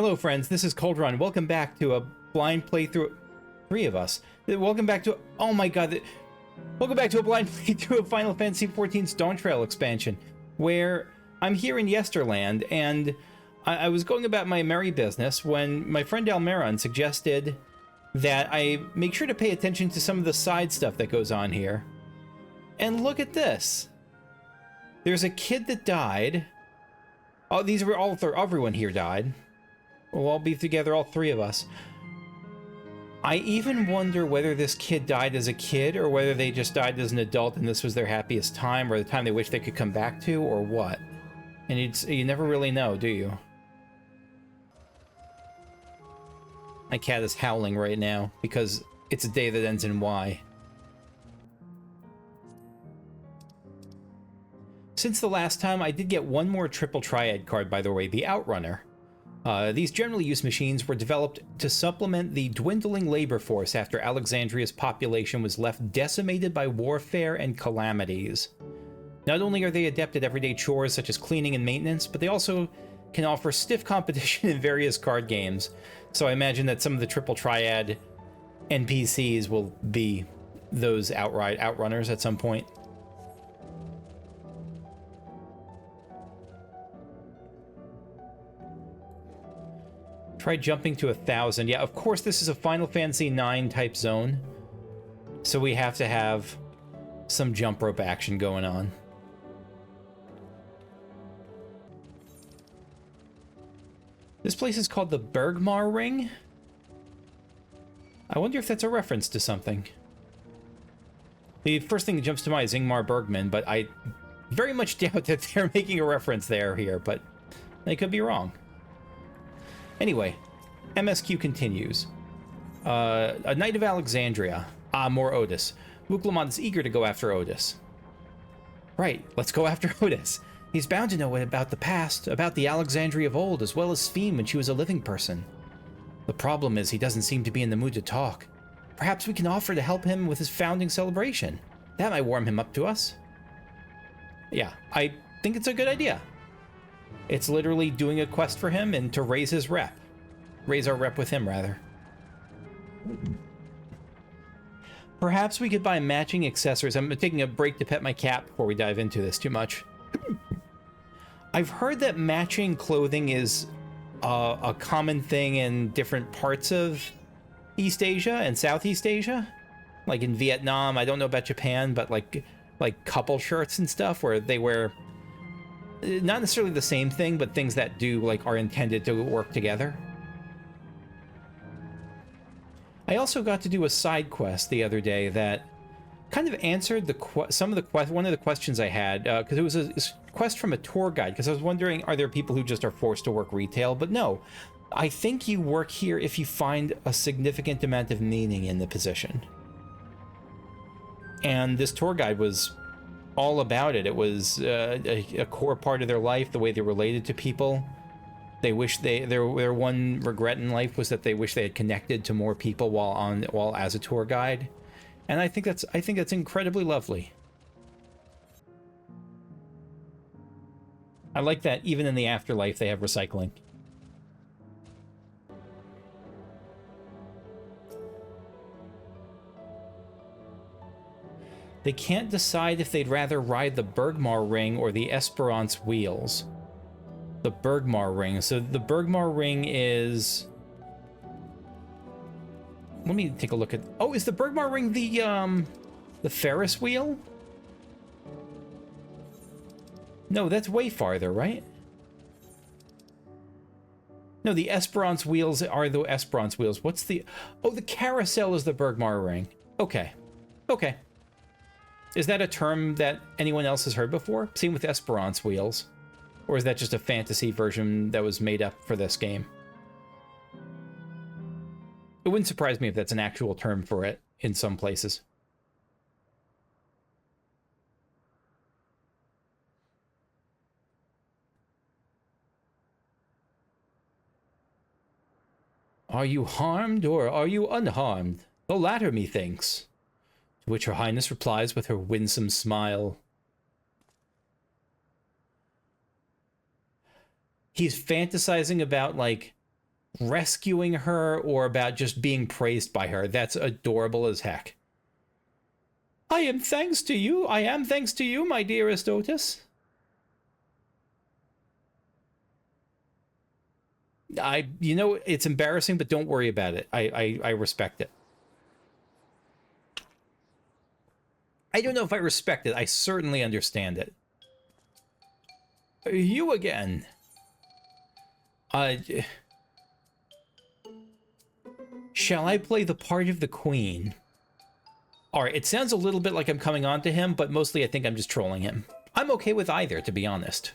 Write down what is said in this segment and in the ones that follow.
Hello friends, this is Coldron. Welcome back to a blind playthrough. Three of us. Welcome back to... Oh my god. Welcome back to a blind playthrough of Final Fantasy XIV's Dawntrail expansion, where I'm here in Yesterland, and I was going about my merry business when my friend Almeron suggested that I make sure to pay attention to some of the side stuff that goes on here. And look at this. There's a kid that died. Oh, these were all... Everyone here died. We'll all be together, all three of us. I even wonder whether this kid died as a kid or whether they just died as an adult and this was their happiest time or the time they wish they could come back to, or what. And you never really know, do you? My cat is howling right now because it's a day that ends in Y. Since the last time, I did get one more triple triad card, by the way, the Outrunner. These generally used machines were developed to supplement the dwindling labor force after Alexandria's population was left decimated by warfare and calamities. Not only are they adept at everyday chores such as cleaning and maintenance, but they also can offer stiff competition in various card games. So I imagine that some of the triple triad NPCs will be those Outrunners at some point. Try jumping to 1,000. Yeah, of course this is a Final Fantasy IX type zone, so we have to have some jump rope action going on. This place is called the Bergmar Ring. I wonder if that's a reference to something. The first thing that jumps to mind is Ingmar Bergman, but I very much doubt that they're making a reference here, but they could be wrong. Anyway, MSQ continues. A Knight of Alexandria. Ah, more Otis. Muklamon is eager to go after Otis. Right, let's go after Otis. He's bound to know about the past, about the Alexandria of old, as well as Sphene when she was a living person. The problem is he doesn't seem to be in the mood to talk. Perhaps we can offer to help him with his founding celebration. That might warm him up to us. Yeah, I think it's a good idea. It's literally doing a quest for him and to raise his rep. Raise our rep with him, rather. Perhaps we could buy matching accessories. I'm taking a break to pet my cat before we dive into this too much. I've heard that matching clothing is a common thing in different parts of East Asia and Southeast Asia. Like in Vietnam, I don't know about Japan, but like couple shirts and stuff where they wear... not necessarily the same thing, but things that are intended to work together. I also got to do a side quest the other day that kind of answered one of the questions I had, because it was a quest from a tour guide, because I was wondering, are there people who just are forced to work retail? But no, I think you work here if you find a significant amount of meaning in the position. And this tour guide was all about it. It was a core part of their life, the way they related to people. They wish their one regret in life was that they wish they had connected to more people while as a tour guide. And I think that's incredibly lovely. I like that even in the afterlife they have recycling. They can't decide if they'd rather ride the Bergmar Ring or the Esperance Wheels. The Bergmar Ring. So the Bergmar Ring is... Let me take a look at... Oh, is the Bergmar Ring the Ferris wheel? No, that's way farther, right? No, the Esperance Wheels are the Esperance Wheels. What's the... Oh, the Carousel is the Bergmar Ring. Okay. Okay. Is that a term that anyone else has heard before? Same with Esperance Wheels. Or is that just a fantasy version that was made up for this game? It wouldn't surprise me if that's an actual term for it in some places. Are you harmed or are you unharmed? The latter, methinks. To which Her Highness replies with her winsome smile. He's fantasizing about, like, rescuing her or about just being praised by her. That's adorable as heck. I am thanks to you, my dearest Otis. You know, it's embarrassing, but don't worry about it. I respect it. I don't know if I respect it. I certainly understand it. You again. Shall I play the part of the queen? Alright, it sounds a little bit like I'm coming on to him, but mostly I think I'm just trolling him. I'm okay with either, to be honest.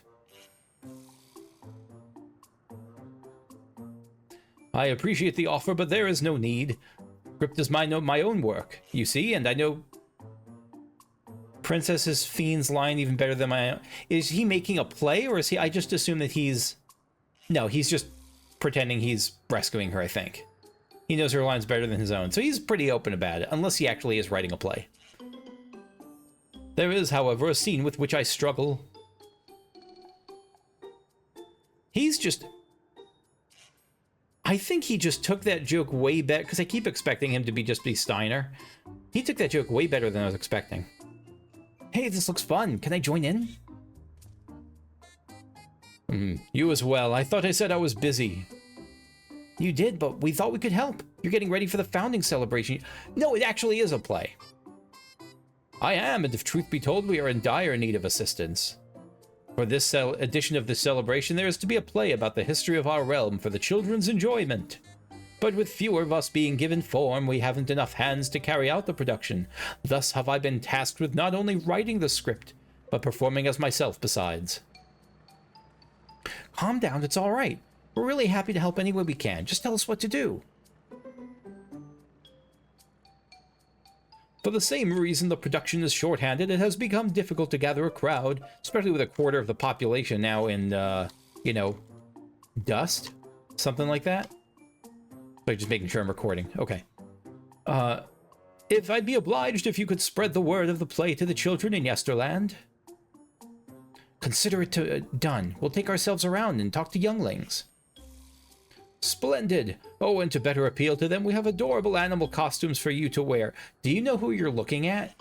I appreciate the offer, but there is no need. Script is my own work, you see, and I know Princess's Fiend's line even better than my own. Is he making a play, or is he... I just assume that he's... No, he's just pretending he's rescuing her, I think. He knows her lines better than his own, so he's pretty open about it, unless he actually is writing a play. There is, however, a scene with which I struggle. He's just... I think he just took that joke way better, because I keep expecting him to just be Steiner. He took that joke way better than I was expecting. Hey, this looks fun. Can I join in? You as well. I thought I said I was busy. You did, but we thought we could help. You're getting ready for the founding celebration. No, it actually is a play. I am, and if truth be told, we are in dire need of assistance. For this edition of the celebration, there is to be a play about the history of our realm for the children's enjoyment. But with fewer of us being given form, we haven't enough hands to carry out the production. Thus have I been tasked with not only writing the script, but performing as myself besides. Calm down, it's all right. We're really happy to help any way we can. Just tell us what to do. For the same reason the production is shorthanded, it has become difficult to gather a crowd, especially with a quarter of the population now in, you know, dust? Something like that? So just making sure I'm recording. Okay. If I'd be obliged if you could spread the word of the play to the children in Yesterland. Consider it done. We'll take ourselves around and talk to younglings. Splendid. Oh, and to better appeal to them, we have adorable animal costumes for you to wear. Do you know who you're looking at?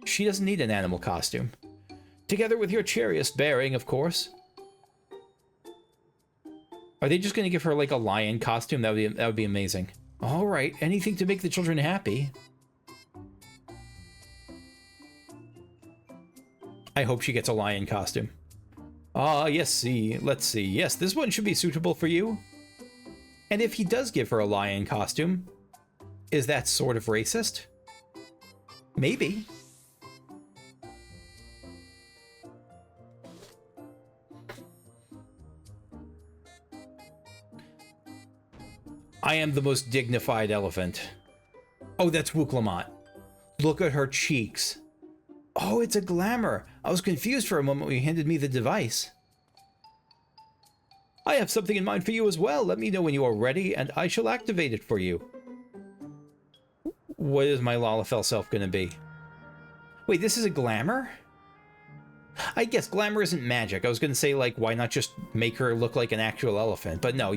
She doesn't need an animal costume. Together with your cheeriest bearing, of course. Are they just going to give her, like, a lion costume? That would be amazing. All right, anything to make the children happy. I hope she gets a lion costume. Ah, yes, let's see. Yes, this one should be suitable for you. And if he does give her a lion costume, is that sort of racist? Maybe. I am the most dignified elephant. Oh, that's Wooklamot. Look at her cheeks. Oh, it's a glamour. I was confused for a moment when you handed me the device. I have something in mind for you as well. Let me know when you are ready, and I shall activate it for you. What is my Lalafell self going to be? Wait, this is a glamour? I guess glamour isn't magic. I was going to say, like, why not just make her look like an actual elephant? But no,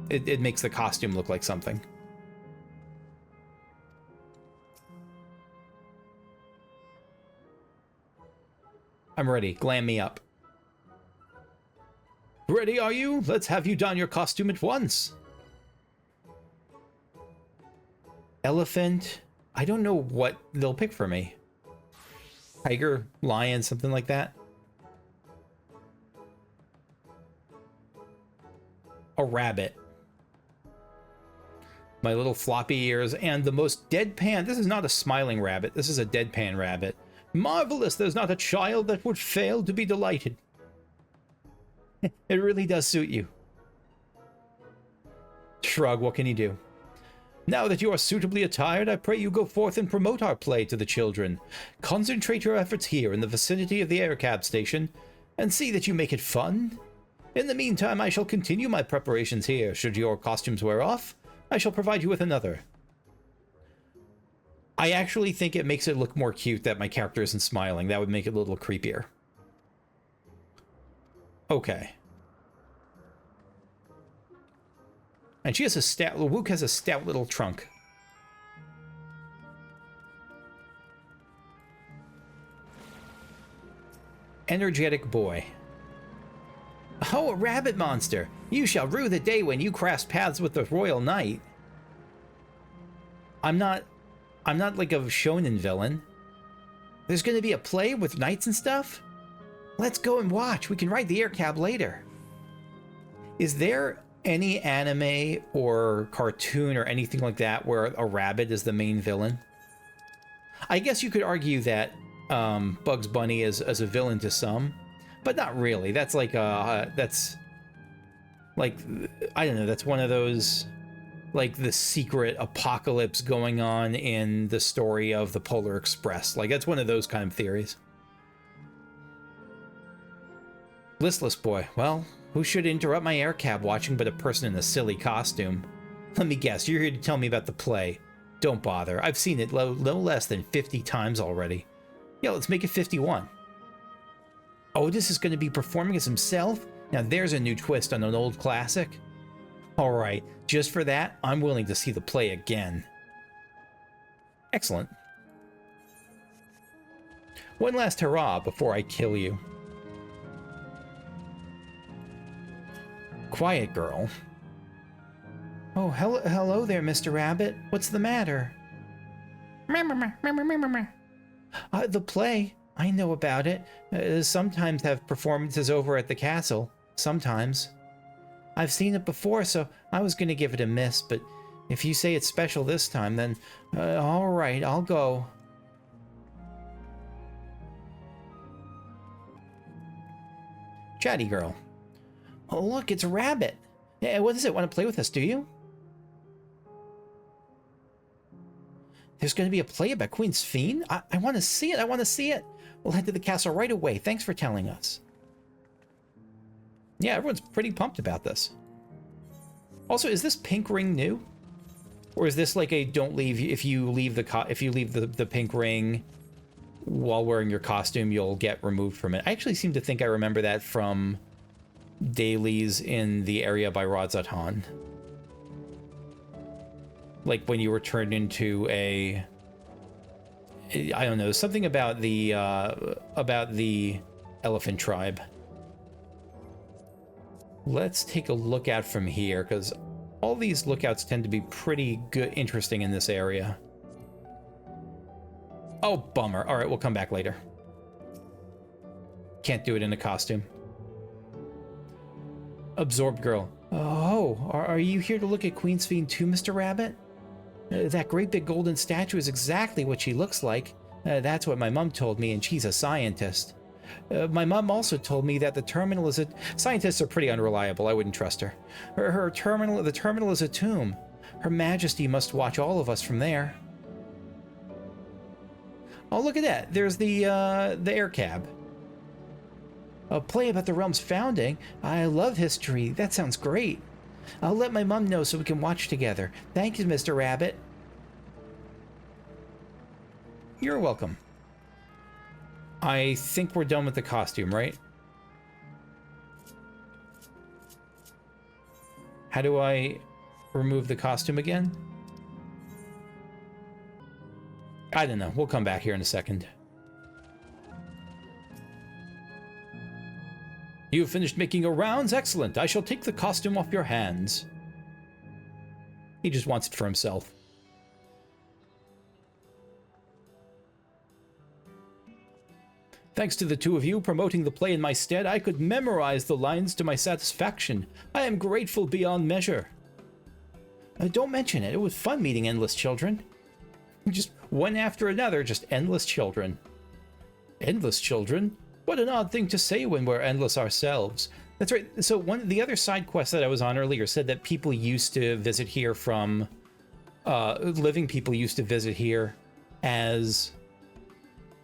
it makes the costume look like something. I'm ready. Glam me up. Ready, are you? Let's have you don your costume at once. Elephant. I don't know what they'll pick for me. Tiger, lion, something like that. A rabbit. My little floppy ears and the most deadpan. This is not a smiling rabbit. This is a deadpan rabbit. Marvelous. There's not a child that would fail to be delighted. It really does suit you. Shrug, what can you do? Now that you are suitably attired, I pray you go forth and promote our play to the children. Concentrate your efforts here in the vicinity of the air cab station, and see that you make it fun. In the meantime, I shall continue my preparations here. Should your costumes wear off, I shall provide you with another. I actually think it makes it look more cute that my character isn't smiling. That would make it a little creepier. Okay. And she has a stout, Wook has a stout little trunk. Energetic boy. Oh, a rabbit monster! You shall rue the day when you crossed paths with the Royal Knight. I'm not like a shonen villain. There's gonna be a play with knights and stuff? Let's go and watch. We can ride the air cab later. Is there any anime or cartoon or anything like that where a rabbit is the main villain? I guess you could argue that Bugs Bunny is as a villain to some, but not really. That's like that's like, I don't know, that's one of those, like, the secret apocalypse going on in the story of the Polar Express. Like, that's one of those kind of theories. Listless boy. Well, who should interrupt my air cab watching but a person in a silly costume? Let me guess, you're here to tell me about the play. Don't bother. I've seen it no less than 50 times already. Yeah, let's make it 51. Otis is going to be performing as himself? Now there's a new twist on an old classic. Alright, just for that, I'm willing to see the play again. Excellent. One last hurrah before I kill you. Quiet girl. Oh, hello there, Mr. Rabbit. What's the matter? The play. I know about it. Sometimes have performances over at the castle. Sometimes. I've seen it before, so I was going to give it a miss, but if you say it's special this time, then all right, I'll go. Chatty girl. Oh, look, it's a rabbit. Yeah, what is it? Want to play with us, do you? There's going to be a play about Queen Sphene? I want to see it. I want to see it. We'll head to the castle right away. Thanks for telling us. Yeah, everyone's pretty pumped about this. Also, is this pink ring new? Or is this like a don't leave, if you leave the pink ring while wearing your costume, you'll get removed from it? I actually seem to think I remember that from dailies in the area by Radzatan. Like when you were turned into a, I don't know, something about the elephant tribe. Let's take a look out from here, because all these lookouts tend to be pretty good, interesting in this area. Oh, bummer. All right, we'll come back later. Can't do it in a costume. Absorbed girl. Oh, are you here to look at Queen Sphene too, Mr. Rabbit? That great big golden statue is exactly what she looks like. That's what my mom told me, and she's a scientist. My mom also told me that the terminal is a... Scientists are pretty unreliable. I wouldn't trust her. The terminal is a tomb. Her Majesty must watch all of us from there. Oh, look at that. There's the air cab. A play about the realm's founding. I love history. That sounds great. I'll let my mom know so we can watch together. Thank you, Mr. Rabbit. You're welcome. I think we're done with the costume, right? How do I remove the costume again? I don't know. We'll come back here in a second. You've finished making your rounds? Excellent. I shall take the costume off your hands. He just wants it for himself. Thanks to the two of you promoting the play in my stead, I could memorize the lines to my satisfaction. I am grateful beyond measure. Don't mention it. It was fun meeting endless children. Just one after another, just endless children. Endless children? What an odd thing to say when we're endless ourselves. That's right. So the other side quest that I was on earlier said that people used to visit here from... living people used to visit here as...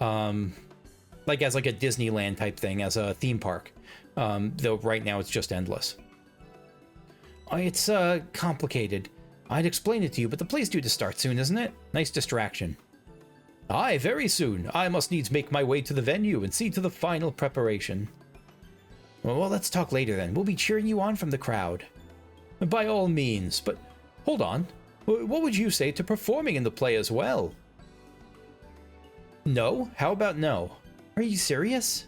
like as like a Disneyland type thing, as a theme park. Though right now it's just endless. It's complicated. I'd explain it to you, but the play's due to start soon, isn't it? Nice distraction. Aye, very soon. I must needs make my way to the venue and see to the final preparation. Well, let's talk later then. We'll be cheering you on from the crowd. By all means, but hold on. What would you say to performing in the play as well? No? How about no? Are you serious?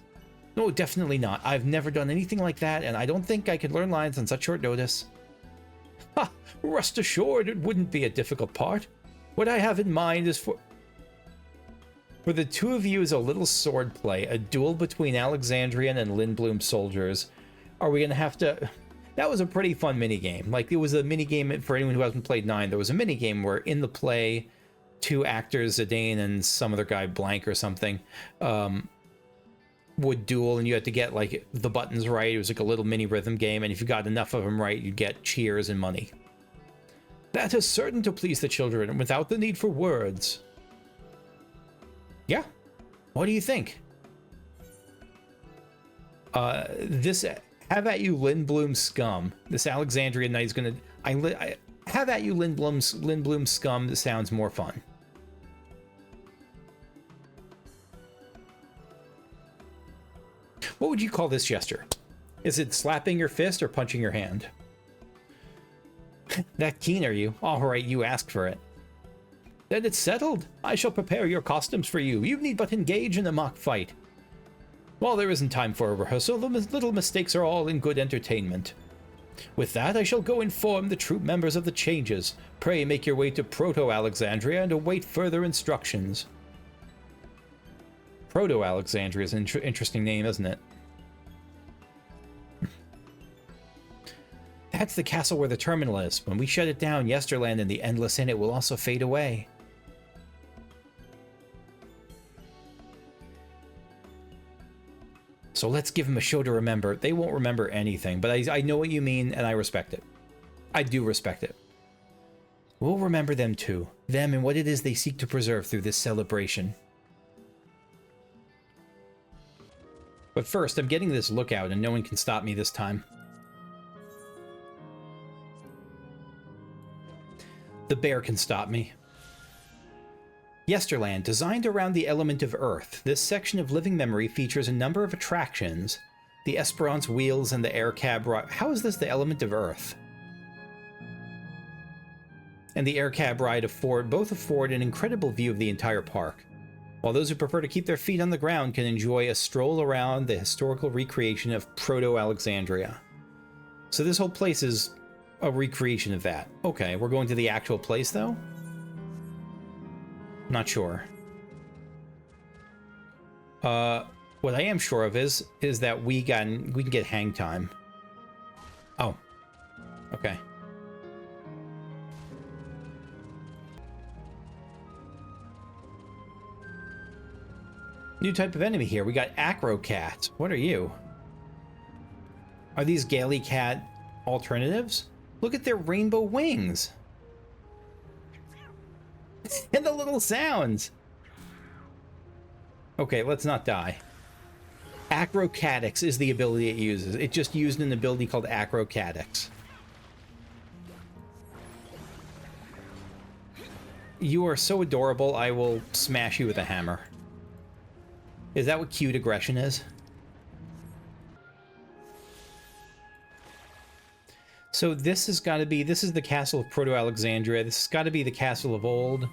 No, definitely not. I've never done anything like that, and I don't think I could learn lines on such short notice. Ha! Rest assured, it wouldn't be a difficult part. What I have in mind is for the two of you is a little sword play, a duel between Alexandrian and Lindblom soldiers. Are we gonna have to... That was a pretty fun minigame. Like, it was a minigame, for anyone who hasn't played 9, there was a minigame where in the play, 2 actors, Zidane and some other guy, Blank or something, would duel, and you had to get, like, the buttons right. It was like a little mini rhythm game, and if you got enough of them right, you'd get cheers and money. That is certain to please the children, without the need for words. Yeah. What do you think? This... Have at you, Lindblom scum. This Alexandria Knight is gonna... have at you, Lindblom scum. This sounds more fun. What would you call this gesture? Is it slapping your fist or punching your hand? That keen are you? All right, you asked for it. Then it's settled. I shall prepare your costumes for you. You need but engage in a mock fight. While there isn't time for a rehearsal, the little mistakes are all in good entertainment. With that, I shall go inform the troop members of the changes. Pray make your way to Proto-Alexandria and await further instructions. Proto-Alexandria is an interesting name, isn't it? That's the castle where the terminal is. When we shut it down, Yesterland and the Endless in it will also fade away. So let's give them a show to remember. They won't remember anything, but I know what you mean, and I respect it. I do respect it. We'll remember them too. Them and what it is they seek to preserve through this celebration. But first, I'm getting this lookout, and no one can stop me this time. The bear can stop me. Yesterland, designed around the element of Earth, this section of living memory features a number of attractions. The Esperance wheels and the air cab ride. How is this the element of Earth? And the air cab ride both afford an incredible view of the entire park, while those who prefer to keep their feet on the ground can enjoy a stroll around the historical recreation of Proto-Alexandria. So this whole place is a recreation of that. Okay, we're going to the actual place, though? Not sure. What I am sure of is that we can get hang time. Oh. Okay. New type of enemy here. We got Acrocat. What are you? Are these Gaily Cat alternatives? Look at their rainbow wings. And the little sounds. Okay, let's not die. Acrocatics is the ability it uses. It just used an ability called Acrocatics. You are so adorable, I will smash you with a hammer. Is that what cute aggression is? So this has got to be, this is the castle of Proto-Alexandria. This has got to be the castle of old.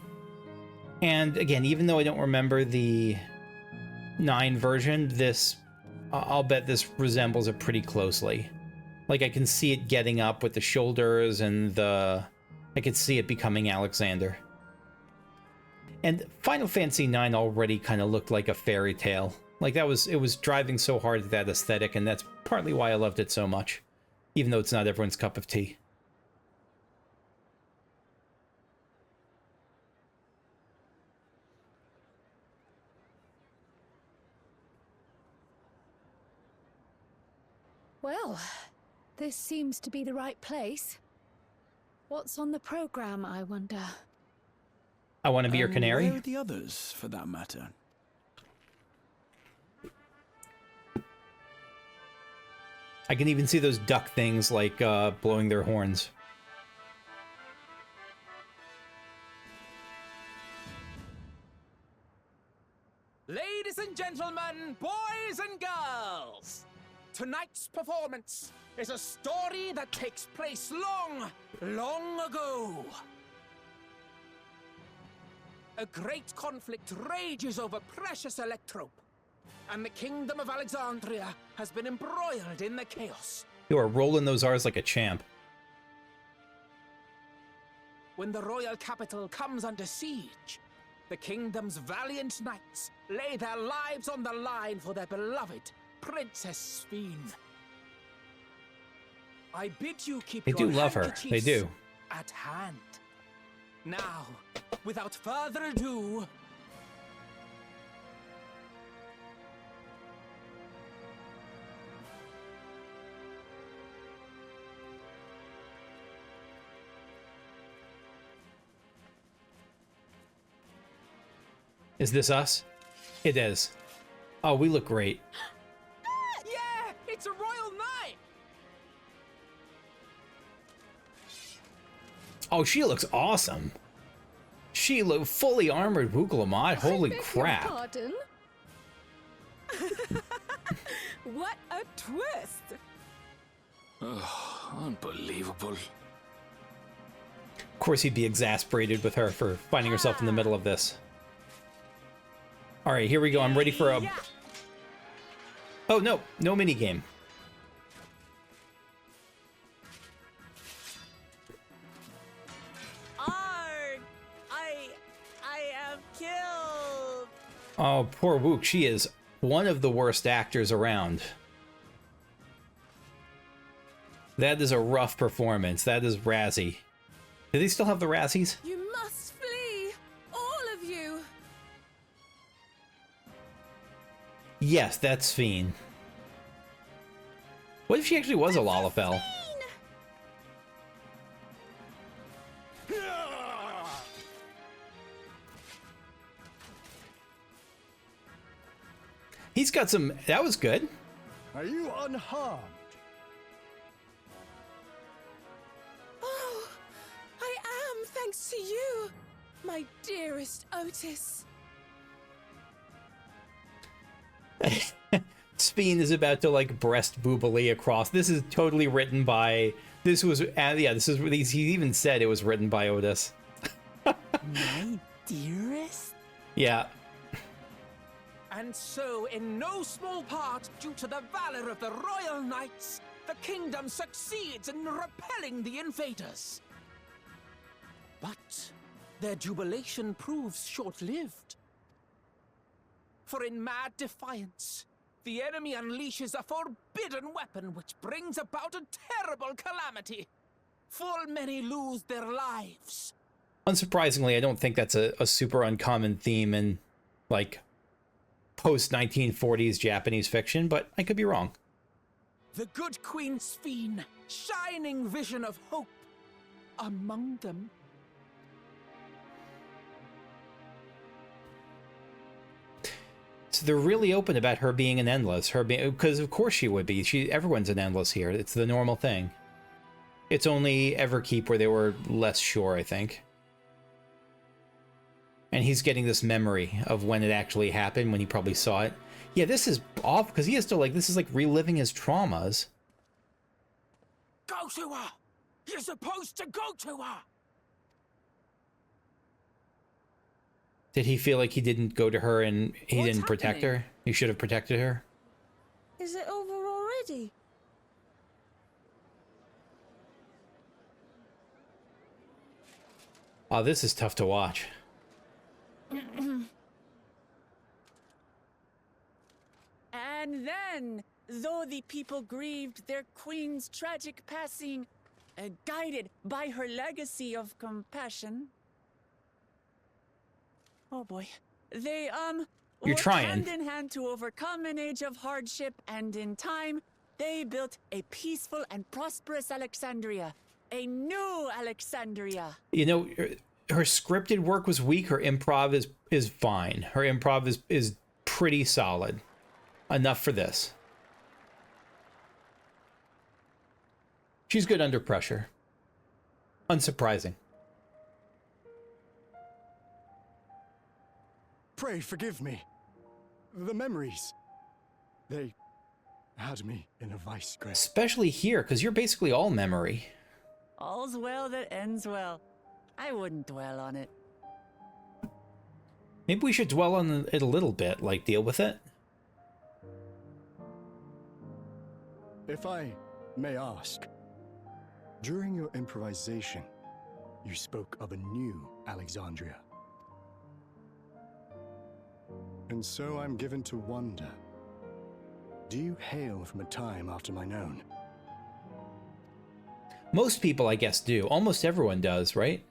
And again, even though I don't remember the 9 version, this, I'll bet this resembles it pretty closely. Like I can see it getting up with the shoulders and I could see it becoming Alexander. And Final Fantasy IX already kind of looked like a fairy tale. Like it was driving so hard at that aesthetic, and that's partly why I loved it so much. Even though it's not everyone's cup of tea. Well, this seems to be the right place. What's on the program, I wonder? I want to be your canary. Where are the others, for that matter? I can even see those duck things, like, blowing their horns. Ladies and gentlemen, boys and girls, Tonight's performance is a story that takes place long, long ago. A great conflict rages over precious electrope, and the kingdom of Alexandria has been embroiled in the chaos. You are rolling those R's like a champ. When the royal capital comes under siege, the kingdom's valiant knights lay their lives on the line for their beloved Princess Sphene. I bid you keep They your do love her. They do. at hand. Now, without further ado, Is this us? It is. Oh, we look great. yeah, it's a royal knight. Oh, she looks awesome. She look fully armored Wukalamot. Holy I beg crap. Your pardon? What a twist! Unbelievable. Of course he'd be exasperated with her for finding herself in the middle of this. All right, here we go. I'm ready for a... Oh, no. No minigame. Arg! I am killed! Oh, poor Wook. She is one of the worst actors around. That is a rough performance. That is Razzie. Do they still have the Razzies? You must flee! All of you! Yes, that's Sphene. What if she actually was a Lalafell? He's got some... That was good. Are you unharmed? Oh, I am, thanks to you, my dearest Otis. Sphene is about to like breast boobily across. This is totally written by... This was... yeah, this is... He even said it was written by Otis. My dearest? Yeah. And so, in no small part due to the valor of the royal knights, the kingdom succeeds in repelling the invaders. But their jubilation proves short-lived. For in mad defiance, the enemy unleashes a forbidden weapon which brings about a terrible calamity. Full many lose their lives. Unsurprisingly, I don't think that's a super uncommon theme in, like, post-1940s Japanese fiction, but I could be wrong. The good Queen Sphene, shining vision of hope, among them. So they're really open about her being an Endless, because of course she would be. Everyone's an Endless here. It's the normal thing. It's only Everkeep where they were less sure, I think. And he's getting this memory of when it actually happened, when he probably saw it. Yeah, this is off, because he has to, like, this is like reliving his traumas. Go to her! You're supposed to go to her! Did he feel like he didn't go to her and he What's didn't protect happening? her? He should have protected her? Is it over already? Oh, this is tough to watch. And then, though the people grieved their queen's tragic passing, guided by her legacy of compassion. Oh boy. They, You're worked trying. hand in hand to overcome an age of hardship, and in time, they built a peaceful and prosperous Alexandria. A new Alexandria. You know, her scripted work was weak. Her improv is fine. Her improv is pretty solid. Enough for this. She's good under pressure. Unsurprising. Pray forgive me. The memories. They Had me in a vice grip. Especially here, because you're basically all memory. All's well that ends well. I wouldn't dwell on it. Maybe we should dwell on it a little bit, like deal with it. If I may ask, during your improvisation, you spoke of a new Alexandria. And so I'm given to wonder, do you hail from a time after mine own? Most people, I guess, do. Almost everyone does, right?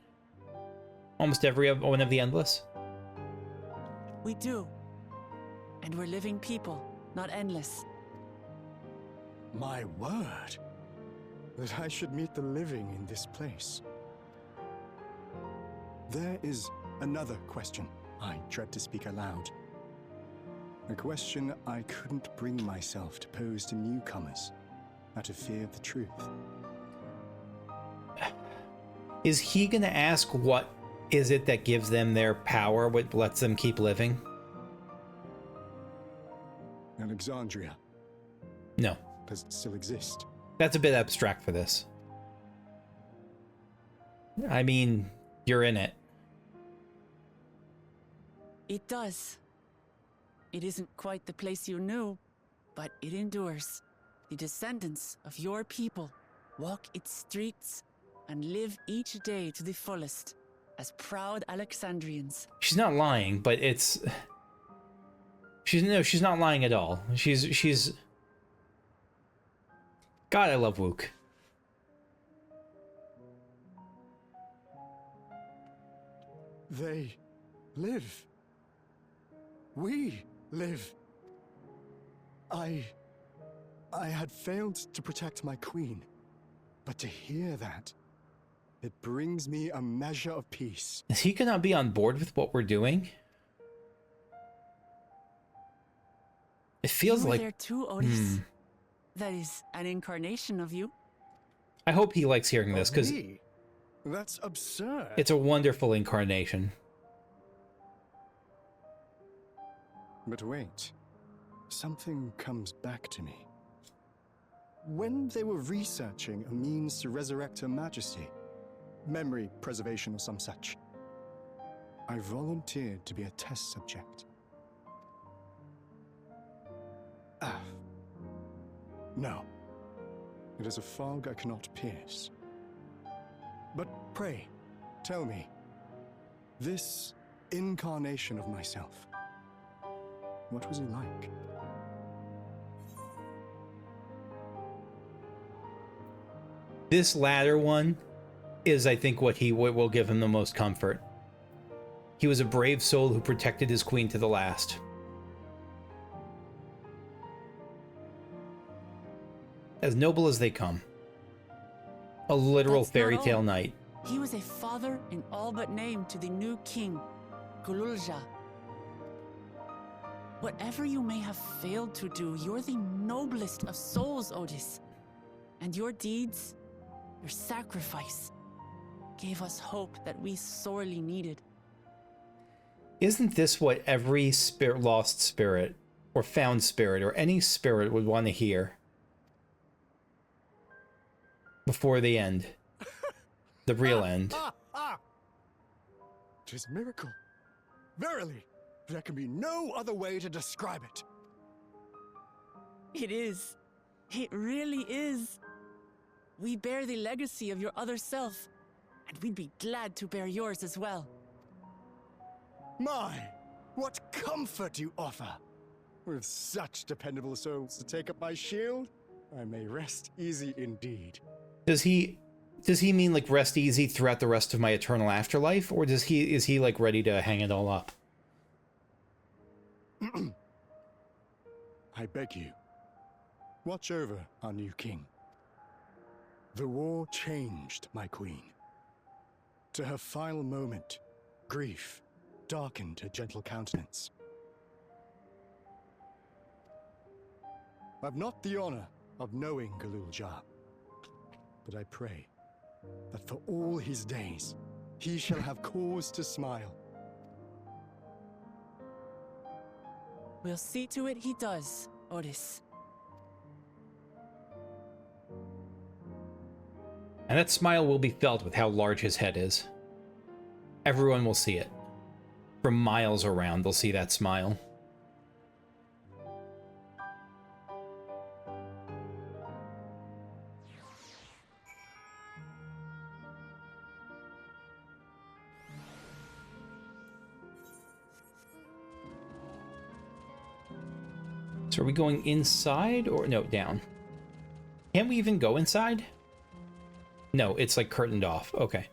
Almost every one of the Endless. We do. And we're living people, not endless. My word, that I should meet the living in this place. There is another question I dread to speak aloud. A question I couldn't bring myself to pose to newcomers, out of fear of the truth. Is he gonna ask what is it that gives them their power, what lets them keep living? Alexandria, No. does it still exist? That's a bit abstract for this. I mean, you're in it. It does. It isn't quite the place you knew, but it endures. The descendants of your people walk its streets and live each day to the fullest as proud Alexandrians. She's not lying, but it's... She's not lying at all. She's... God, I love Wook. They live. We live. I had failed to protect my queen, but to hear that, it brings me a measure of peace. Is he gonna be on board with what we're doing? It feels you were like... there too, Otis. That is an incarnation of you. I hope he likes hearing this, because Me? That's absurd. it's a wonderful incarnation. But wait, something comes back to me. When they were researching a means to resurrect Her Majesty, memory preservation or some such, I volunteered to be a test subject. No. It is a fog I cannot pierce. But pray, tell me, this incarnation of myself, what was he like? This latter one is, I think, what will give him the most comfort. He was a brave soul who protected his queen to the last. As noble as they come. A literal That's not fairy all. tale knight. He was a father in all but name to the new king, Gululja. Whatever you may have failed to do, you're the noblest of souls, Otis. And your deeds, your sacrifice, gave us hope that we sorely needed. Isn't this what every lost spirit, or found spirit, or any spirit would want to hear? Before the end. The real end. Tis a miracle. Verily, there can be no other way to describe it. It is. It really is. We bear the legacy of your other self, and we'd be glad to bear yours as well. My, what comfort you offer! With such dependable souls to take up my shield, I may rest easy indeed. Does he mean like rest easy throughout the rest of my eternal afterlife, or is he like ready to hang it all up? I beg you, watch over our new king. The war changed my queen. To her final moment, grief darkened her gentle countenance. I've not the honor of knowing Gululja, but I pray that for all his days, he shall have cause to smile. We'll see to it he does, Otis. And that smile will be felt with how large his head is. Everyone will see it. From miles around, they'll see that smile. So are we going inside or no, down? Can we even go inside? No, it's like curtained off. Okay.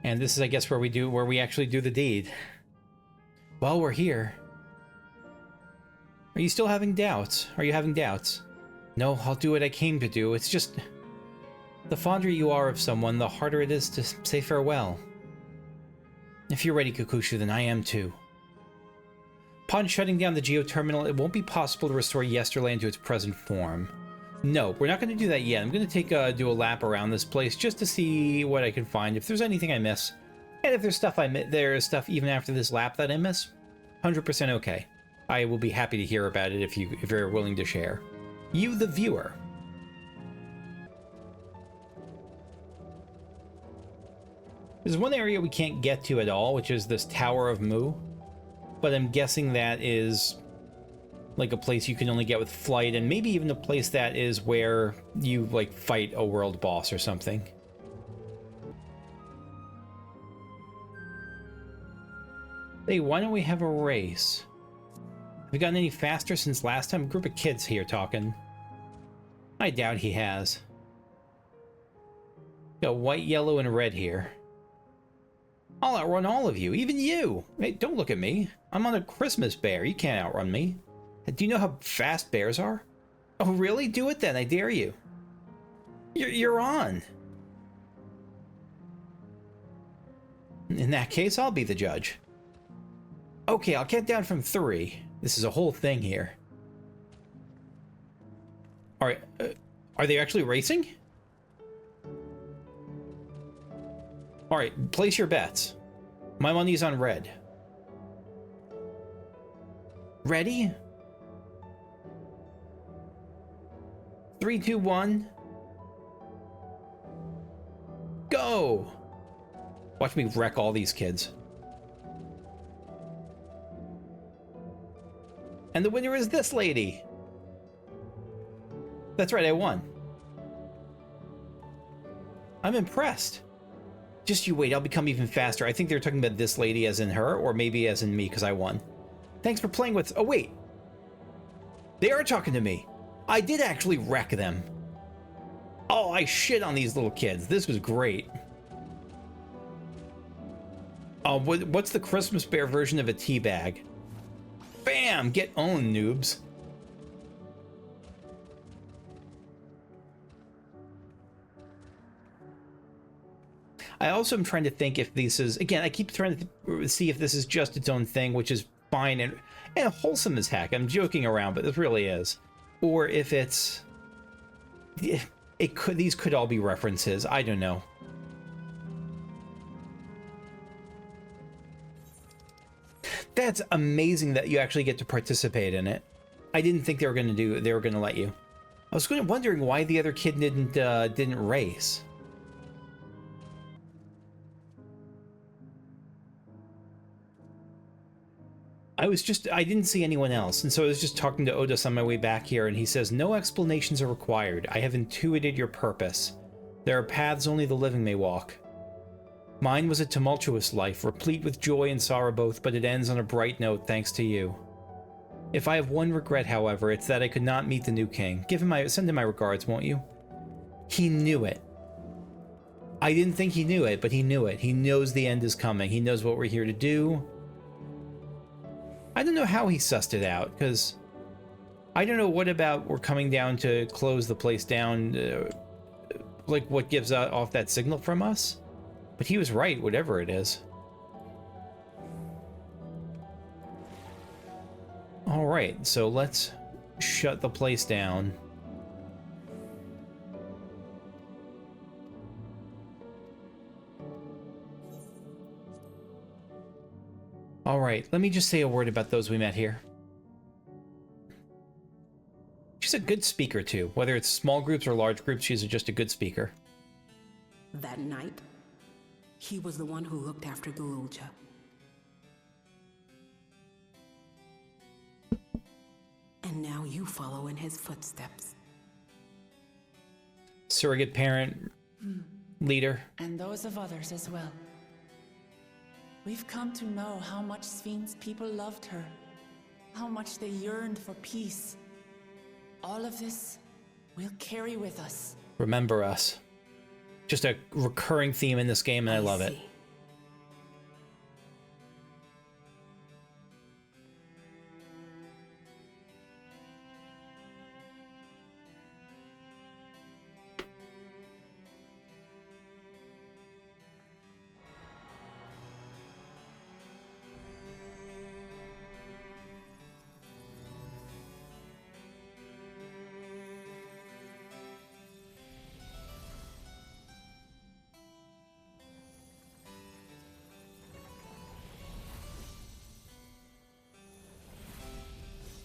And this is, I guess, where we actually do the deed. While we're here. Are you still having doubts? Are you having doubts? No, I'll do what I came to do. It's just... the fonder you are of someone, the harder it is to say farewell. If you're ready, Kakushu, then I am too. Upon shutting down the geoterminal, it won't be possible to restore Yesterland to its present form. No, we're not going to do that yet. I'm going to do a lap around this place just to see what I can find, if there's anything I miss. And if there's stuff there's stuff even after this lap that I miss, 100% okay. I will be happy to hear about it if you're willing to share. You, the viewer. There's one area we can't get to at all, which is this Tower of Mu. But I'm guessing that is like a place you can only get with flight, and maybe even a place that is where you like fight a world boss or something. Hey, why don't we have a race? Have we gotten any faster since last time? A group of kids here talking. I doubt he has. Got white, yellow, and red here. I'll outrun all of you, even you! Hey, don't look at me. I'm on a Christmas bear. You can't outrun me. Do you know how fast bears are? Oh, really? Do it then. I dare you. You're on. In that case, I'll be the judge. Okay, I'll count down from 3. This is a whole thing here. All right, are they actually racing? All right, place your bets. My money's on red. Ready? 3, 2, 1. Go! Watch me wreck all these kids. And the winner is this lady. That's right, I won. I'm impressed. Just you wait, I'll become even faster. I think they're talking about this lady as in her, or maybe as in me, because I won. Thanks for playing with... Oh, wait. They are talking to me. I did actually wreck them. Oh, I shit on these little kids. This was great. Oh, what's the Christmas bear version of a tea bag? Bam! Get owned, noobs. I also am trying to think if this is... Again, I keep trying to see if this is just its own thing, which is fine and wholesome as heck. I'm joking around, but this really is. Or if it's... These could all be references. I don't know. That's amazing that you actually get to participate in it. I didn't think they were going to let you. I was wondering why the other kid didn't race. I didn't see anyone else, and so I was just talking to Otis on my way back here, and he says, no explanations are required. I have intuited your purpose. There are paths only the living may walk. Mine was a tumultuous life, replete with joy and sorrow both, but it ends on a bright note thanks to you. If I have one regret, however, it's that I could not meet the new king. Send him my regards, won't you? He knew it. I didn't think he knew it, but he knew it. He knows the end is coming. He knows what we're here to do. I don't know how he sussed it out, because I don't know what about we're coming down to close the place down, like what gives off that signal from us. But he was right, whatever it is. Alright, so let's shut the place down. Alright, let me just say a word about those we met here. She's a good speaker, too. Whether it's small groups or large groups, she's just a good speaker. That knight, he was the one who looked after Gululja. And now you follow in his footsteps. Surrogate parent, leader. And those of others as well. We've come to know how much Sven's people loved her, how much they yearned for peace. All of this we'll carry with us. Remember us. Just a recurring theme in this game, and I love it.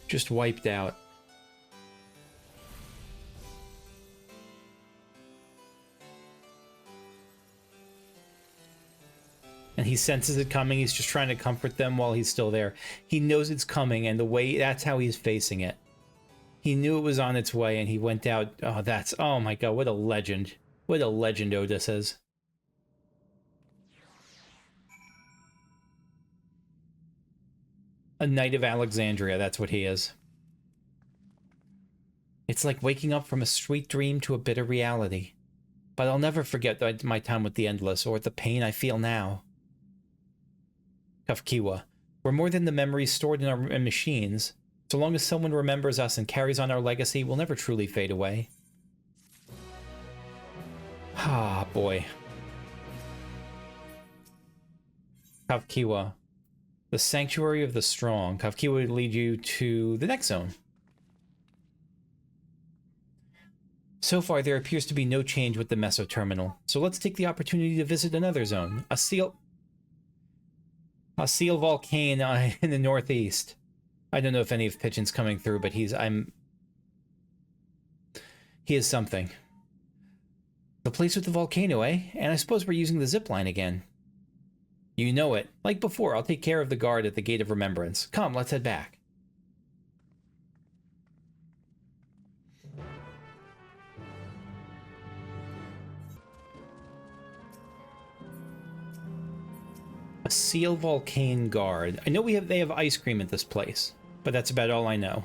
see. Just wiped out. And he senses it coming. He's just trying to comfort them while he's still there. He knows it's coming, and the way that's how he's facing it. He knew it was on its way, and he went out. Oh, that's, oh my god, what a legend. What a legend Otis is. A Knight of Alexandria, that's what he is. It's like waking up from a sweet dream to a bitter reality. But I'll never forget my time with the Endless, or the pain I feel now. Kafkiwa. We're more than the memories stored in our machines. So long as someone remembers us and carries on our legacy, we'll never truly fade away. Ah, boy. Kafkiwa. The Sanctuary of the Strong. Kafkiwa would lead you to the next zone. So far, there appears to be no change with the Meso Terminal, so let's take the opportunity to visit another zone. A seal volcano in the northeast. I don't know if any of Pigeon's coming through, but he is something. The place with the volcano, eh? And I suppose we're using the zip line again. You know it. Like before, I'll take care of the guard at the Gate of Remembrance. Come, let's head back. A Seal Volcane Guard. I know they have ice cream at this place, but that's about all I know.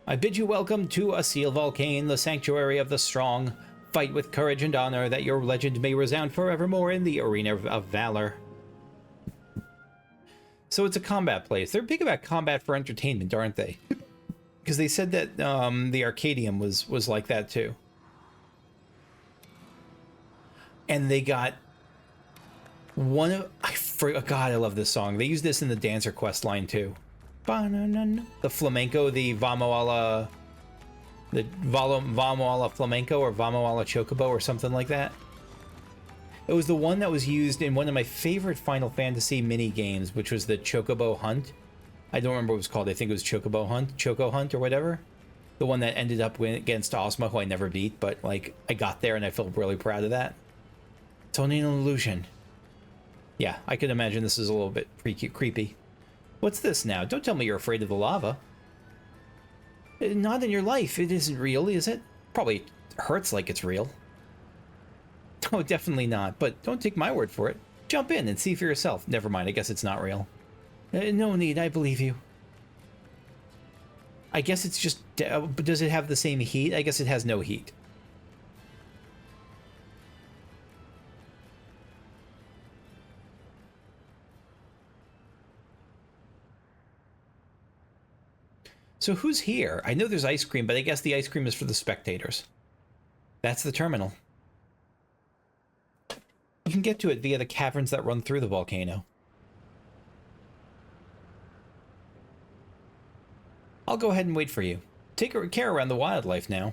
I bid you welcome to a Seal Volcane, the Sanctuary of the Strong. Fight with courage and honor, that your legend may resound forevermore in the arena of valor. So it's a combat place. They're big about combat for entertainment, aren't they? Because they said that the Arcadium was like that too. And they got one of... God, I love this song. They use this in the Dancer quest line too. The flamenco, the Vamo alla... The Vamo alla Flamenco or Vamo alla Chocobo or something like that. It was the one that was used in one of my favorite Final Fantasy mini games, which was the Chocobo Hunt. I don't remember what it was called. I think it was Chocobo Hunt, Choco Hunt or whatever. The one that ended up against Ozma, who I never beat, but like I got there and I felt really proud of that. It's only an illusion. Yeah, I could imagine this is a little bit creepy. What's this now? Don't tell me you're afraid of the lava. Not in your life. It isn't real, is it? Probably hurts like it's real. Oh, definitely not. But don't take my word for it. Jump in and see for yourself. Never mind, I guess it's not real. No need, I believe you. I guess it's just... does it have the same heat? I guess it has no heat. So who's here? I know there's ice cream, but I guess the ice cream is for the spectators. That's the terminal. You can get to it via the caverns that run through the volcano. I'll go ahead and wait for you. Take care around the wildlife now.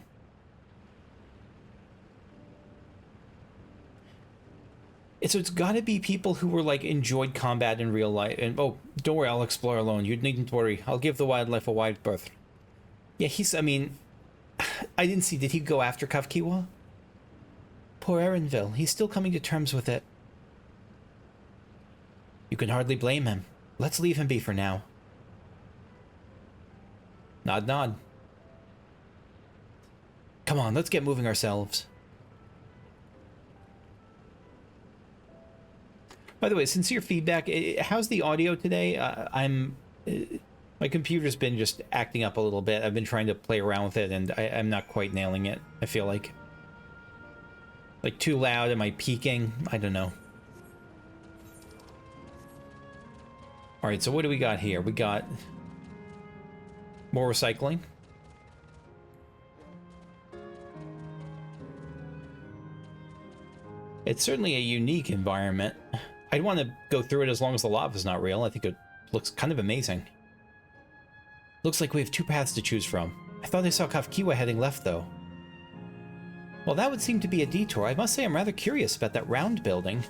So it's got to be people who were like enjoyed combat in real life. And oh, don't worry, I'll explore alone. You needn't worry. I'll give the wildlife a wide berth. Yeah, I mean, I didn't see. Did he go after Kafkiwa? Poor Erenville. He's still coming to terms with it. You can hardly blame him. Let's leave him be for now. Nod, nod. Come on, let's get moving ourselves. By the way, sincere feedback. How's the audio today? My computer's been just acting up a little bit. I've been trying to play around with it, and I'm not quite nailing it, I feel like. Like, too loud? Am I peaking? I don't know. Alright, so what do we got here? We got more recycling. It's certainly a unique environment. I'd want to go through it as long as the lava's not real. I think it looks kind of amazing. Looks like we have two paths to choose from. I thought I saw Kafkiwa heading left, though. Well, that would seem to be a detour. I must say I'm rather curious about that round building.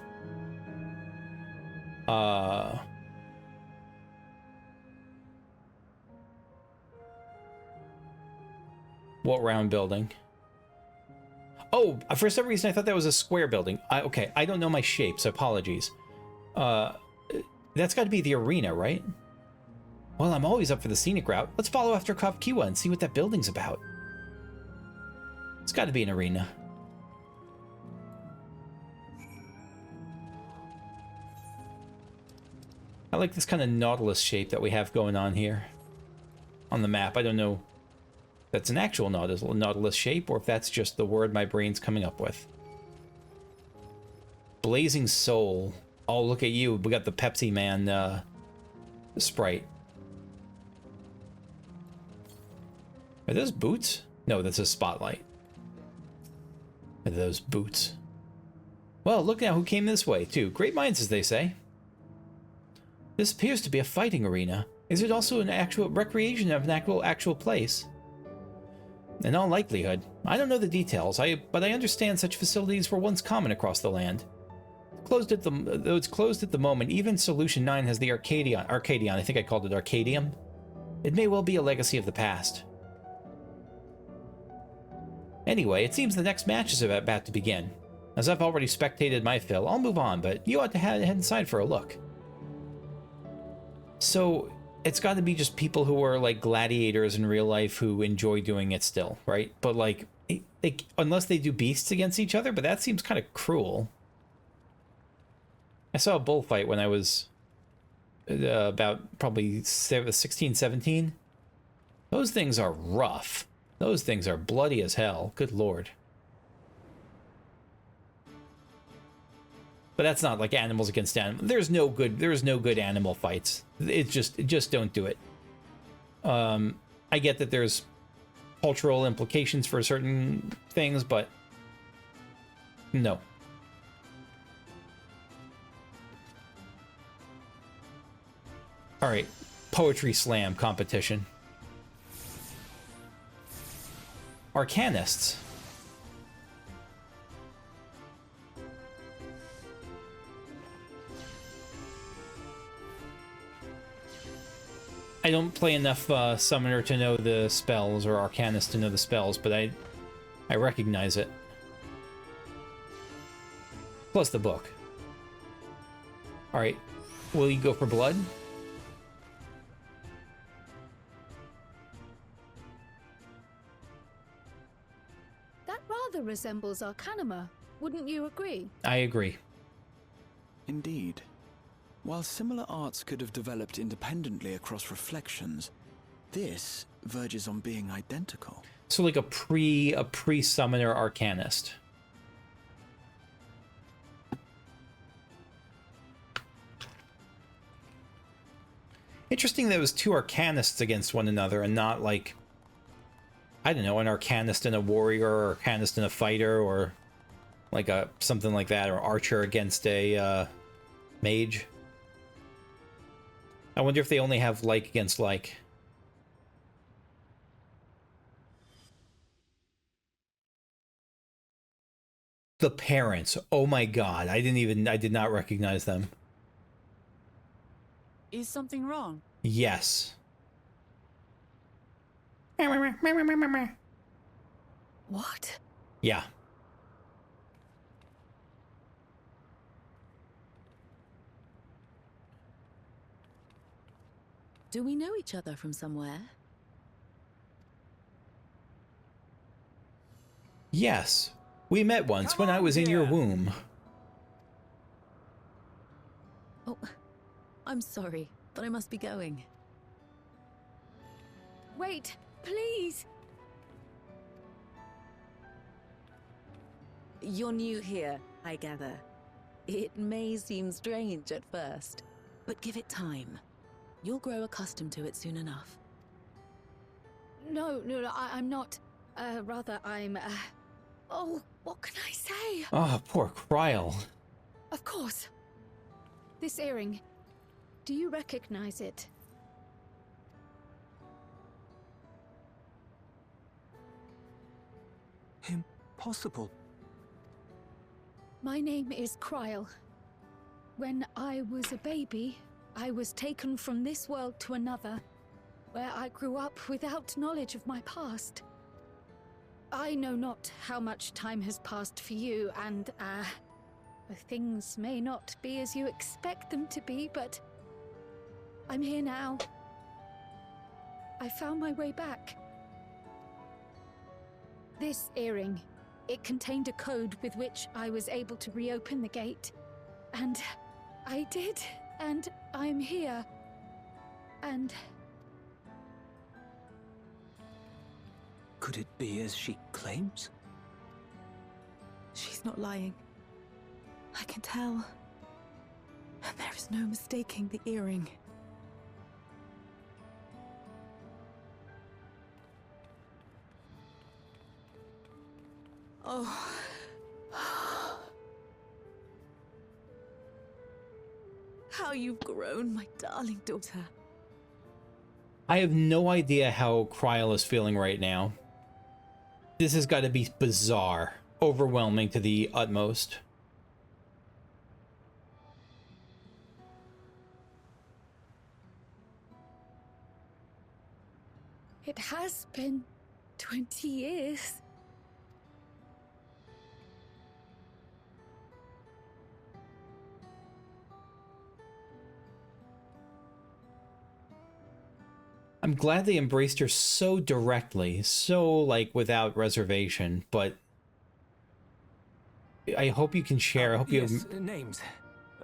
What round building? Oh, for some reason I thought that was a square building. Okay, I don't know my shapes. Apologies. That's got to be the arena, right? Well, I'm always up for the scenic route. Let's follow after Kafkiwa and see what that building's about. It's got to be an arena. I like this kind of Nautilus shape that we have going on here on the map. I don't know if that's an actual Nautilus shape or if that's just the word my brain's coming up with. Blazing Soul. Oh, look at you. We got the Pepsi Man sprite. Are those boots? No, that's a spotlight. Are those boots? Well, look now who came this way, too. Great minds, as they say. This appears to be a fighting arena. Is it also an actual recreation of an actual place? In all likelihood. I don't know the details, but I understand such facilities were once common across the land. Though it's closed at the moment, even Solution 9 has the Arcadion, I think I called it Arcadium. It may well be a legacy of the past. Anyway, it seems the next match is about to begin. As I've already spectated my fill, I'll move on, but you ought to head inside for a look. So, it's got to be just people who are like gladiators in real life who enjoy doing it still, right? But like, unless they do beasts against each other, but that seems kind of cruel. I saw a bullfight when I was about probably 16, 17. Those things are rough. Those things are bloody as hell. Good lord. But that's not like animals against animals. There's no good animal fights. It just don't do it. I get that there's cultural implications for certain things, but no. All right, poetry slam competition. Arcanists. I don't play enough Summoner to know the spells, or Arcanist to know the spells, but I recognize it. Plus the book. Alright, will you go for blood? That rather resembles Arcanima, wouldn't you agree? I agree. Indeed. While similar arts could have developed independently across reflections, this verges on being identical. So like a pre-summoner arcanist. Interesting that it was two arcanists against one another and not like, I don't know, an arcanist and a warrior or arcanist and a fighter or like something like that, or archer against a mage. I wonder if they only have like against like. The parents. Oh my god. I did not recognize them. Is something wrong? Yes. What? Yeah. Do we know each other from somewhere? Yes. We met once when I was in your womb. Oh, I'm sorry, but I must be going. Wait, please! You're new here, I gather. It may seem strange at first, but give it time. You'll grow accustomed to it soon enough. No, I'm not. Rather, I'm, Oh, what can I say? Oh, poor Kryl. Of course. This earring. Do you recognize it? Impossible. My name is Kryl. When I was a baby, I was taken from this world to another, where I grew up without knowledge of my past. I know not how much time has passed for you, and, things may not be as you expect them to be, but I'm here now. I found my way back. This earring, it contained a code with which I was able to reopen the gate. And I did, and I'm here. And... Could it be as she claims? She's not lying. I can tell. And there is no mistaking the earring. Oh. How you've grown, my darling daughter. I have no idea how Kryl is feeling right now. This has got to be bizarre, overwhelming to the utmost. It has been 20 years. I'm glad they embraced her so directly, so, like, without reservation, but I hope you can share. I hope yes, names.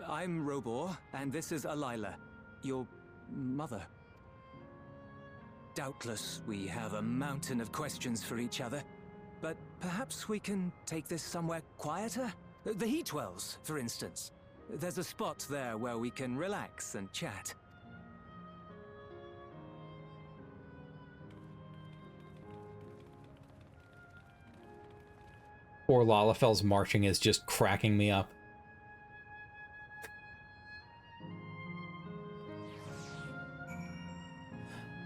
I'm Robor, and this is Alila, your mother. Doubtless, we have a mountain of questions for each other, but perhaps we can take this somewhere quieter? The Heatwells, for instance. There's a spot there where we can relax and chat. Poor Lalafel's marching is just cracking me up.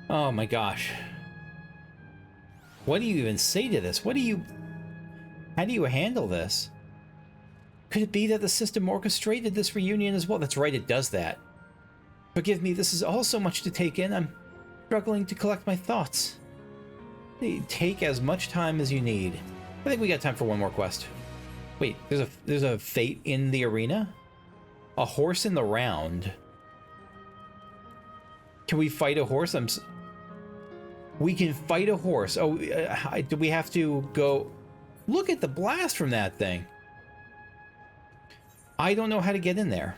Oh my gosh. What do you even say to this? How do you handle this? Could it be that the system orchestrated this reunion as well? That's right, it does that. Forgive me, this is all so much to take in. I'm struggling to collect my thoughts. Take as much time as you need. I think we got time for one more quest. Wait, there's a fate in the arena? A horse in the round. Can we fight a horse? We can fight a horse. Oh, do we have to go? Look at the blast from that thing. I don't know how to get in there.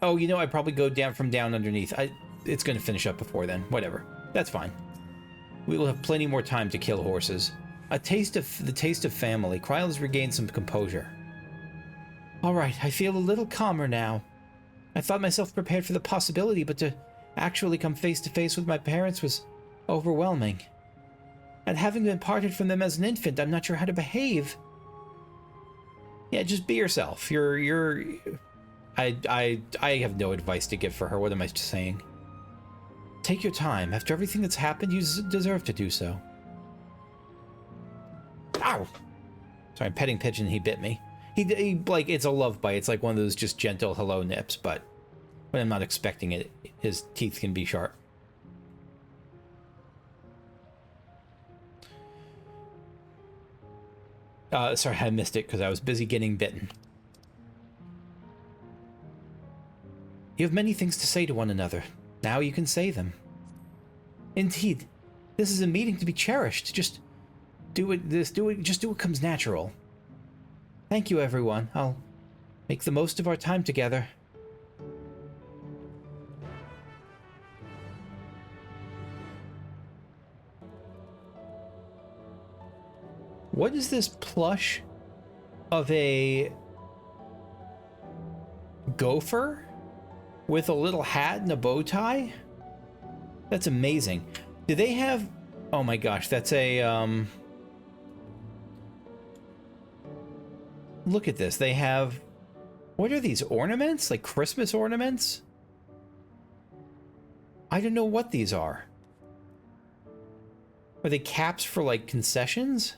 Oh, you know, I probably go down from down underneath. It's going to finish up before then. Whatever. That's fine. We will have plenty more time to kill horses. The taste of family. Kryl has regained some composure. All right, I feel a little calmer now. I thought myself prepared for the possibility, but to actually come face to face with my parents was overwhelming. And having been parted from them as an infant, I'm not sure how to behave. Yeah, just be yourself. I have no advice to give for her. What am I saying? Take your time. After everything that's happened, you deserve to do so. Ow! Sorry, I'm petting Pigeon, he bit me. He like, it's a love bite. It's like one of those just gentle hello nips, but when I'm not expecting it, his teeth can be sharp. Sorry, I missed it because I was busy getting bitten. You have many things to say to one another. Now you can say them. Indeed, this is a meeting to be cherished. Just do what comes natural. Thank you, everyone. I'll make the most of our time together. What is this plush of a gopher with a little hat and a bow tie? That's amazing. Do they have... Oh my gosh, that's a... Look at this. They have... What are these ornaments? Like Christmas ornaments? I don't know what these are. Are they caps for like concessions?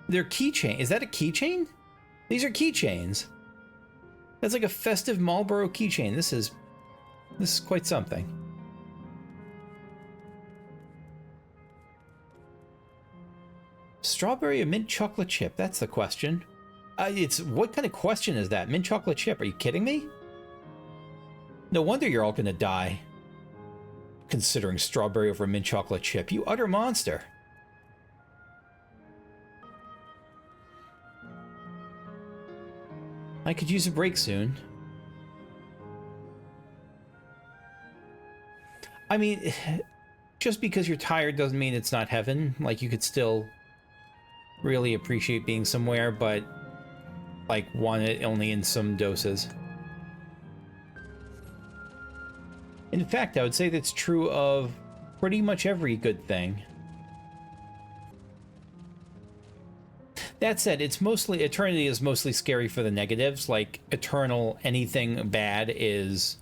They're keychain. Is that a keychain? These are keychains. That's like a festive Marlboro keychain. This is quite something. Strawberry or mint chocolate chip? That's the question. What kind of question is that? Mint chocolate chip? Are you kidding me? No wonder you're all gonna die. Considering strawberry over mint chocolate chip. You utter monster. I could use a break soon. I mean, just because you're tired doesn't mean it's not heaven. Like, you could still really appreciate being somewhere, but, like, want it only in some doses. In fact, I would say that's true of pretty much every good thing. That said, Eternity is mostly scary for the negatives. Like, anything bad is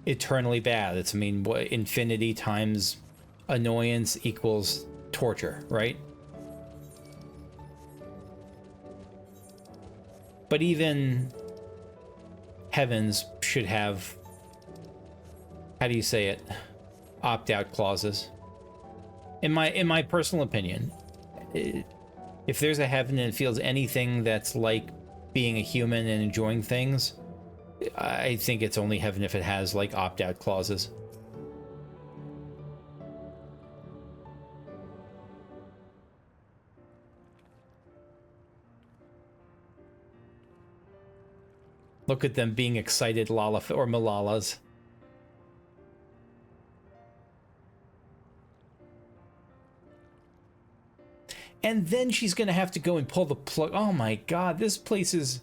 eternally bad. It's, I mean, infinity times annoyance equals torture, right? But even heavens should have, how do you say it, opt-out clauses. In my personal opinion, if there's a heaven and it feels anything that's like being a human and enjoying things, I think it's only heaven if it has like opt-out clauses. Look at them being excited Malalas. And then she's gonna have to go and pull the plug. Oh my god, this place is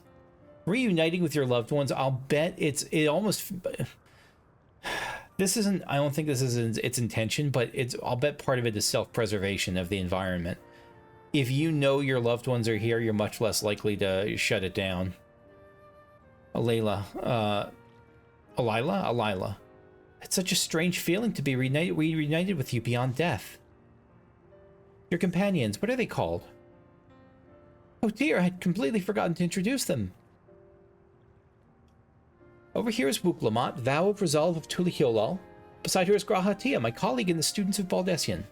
reuniting with your loved ones. I'll bet this isn't, I don't think this is its intention, but I'll bet part of it is self-preservation of the environment. If you know your loved ones are here, you're much less likely to shut it down. Alila. It's such a strange feeling to be reunited with you beyond death. Your companions, what are they called? Oh dear, I had completely forgotten to introduce them. Over here is Wuklamat, Vow of Resolve of Tulihiolal. Beside her is Grahatia, my colleague in the Students of Baldessian.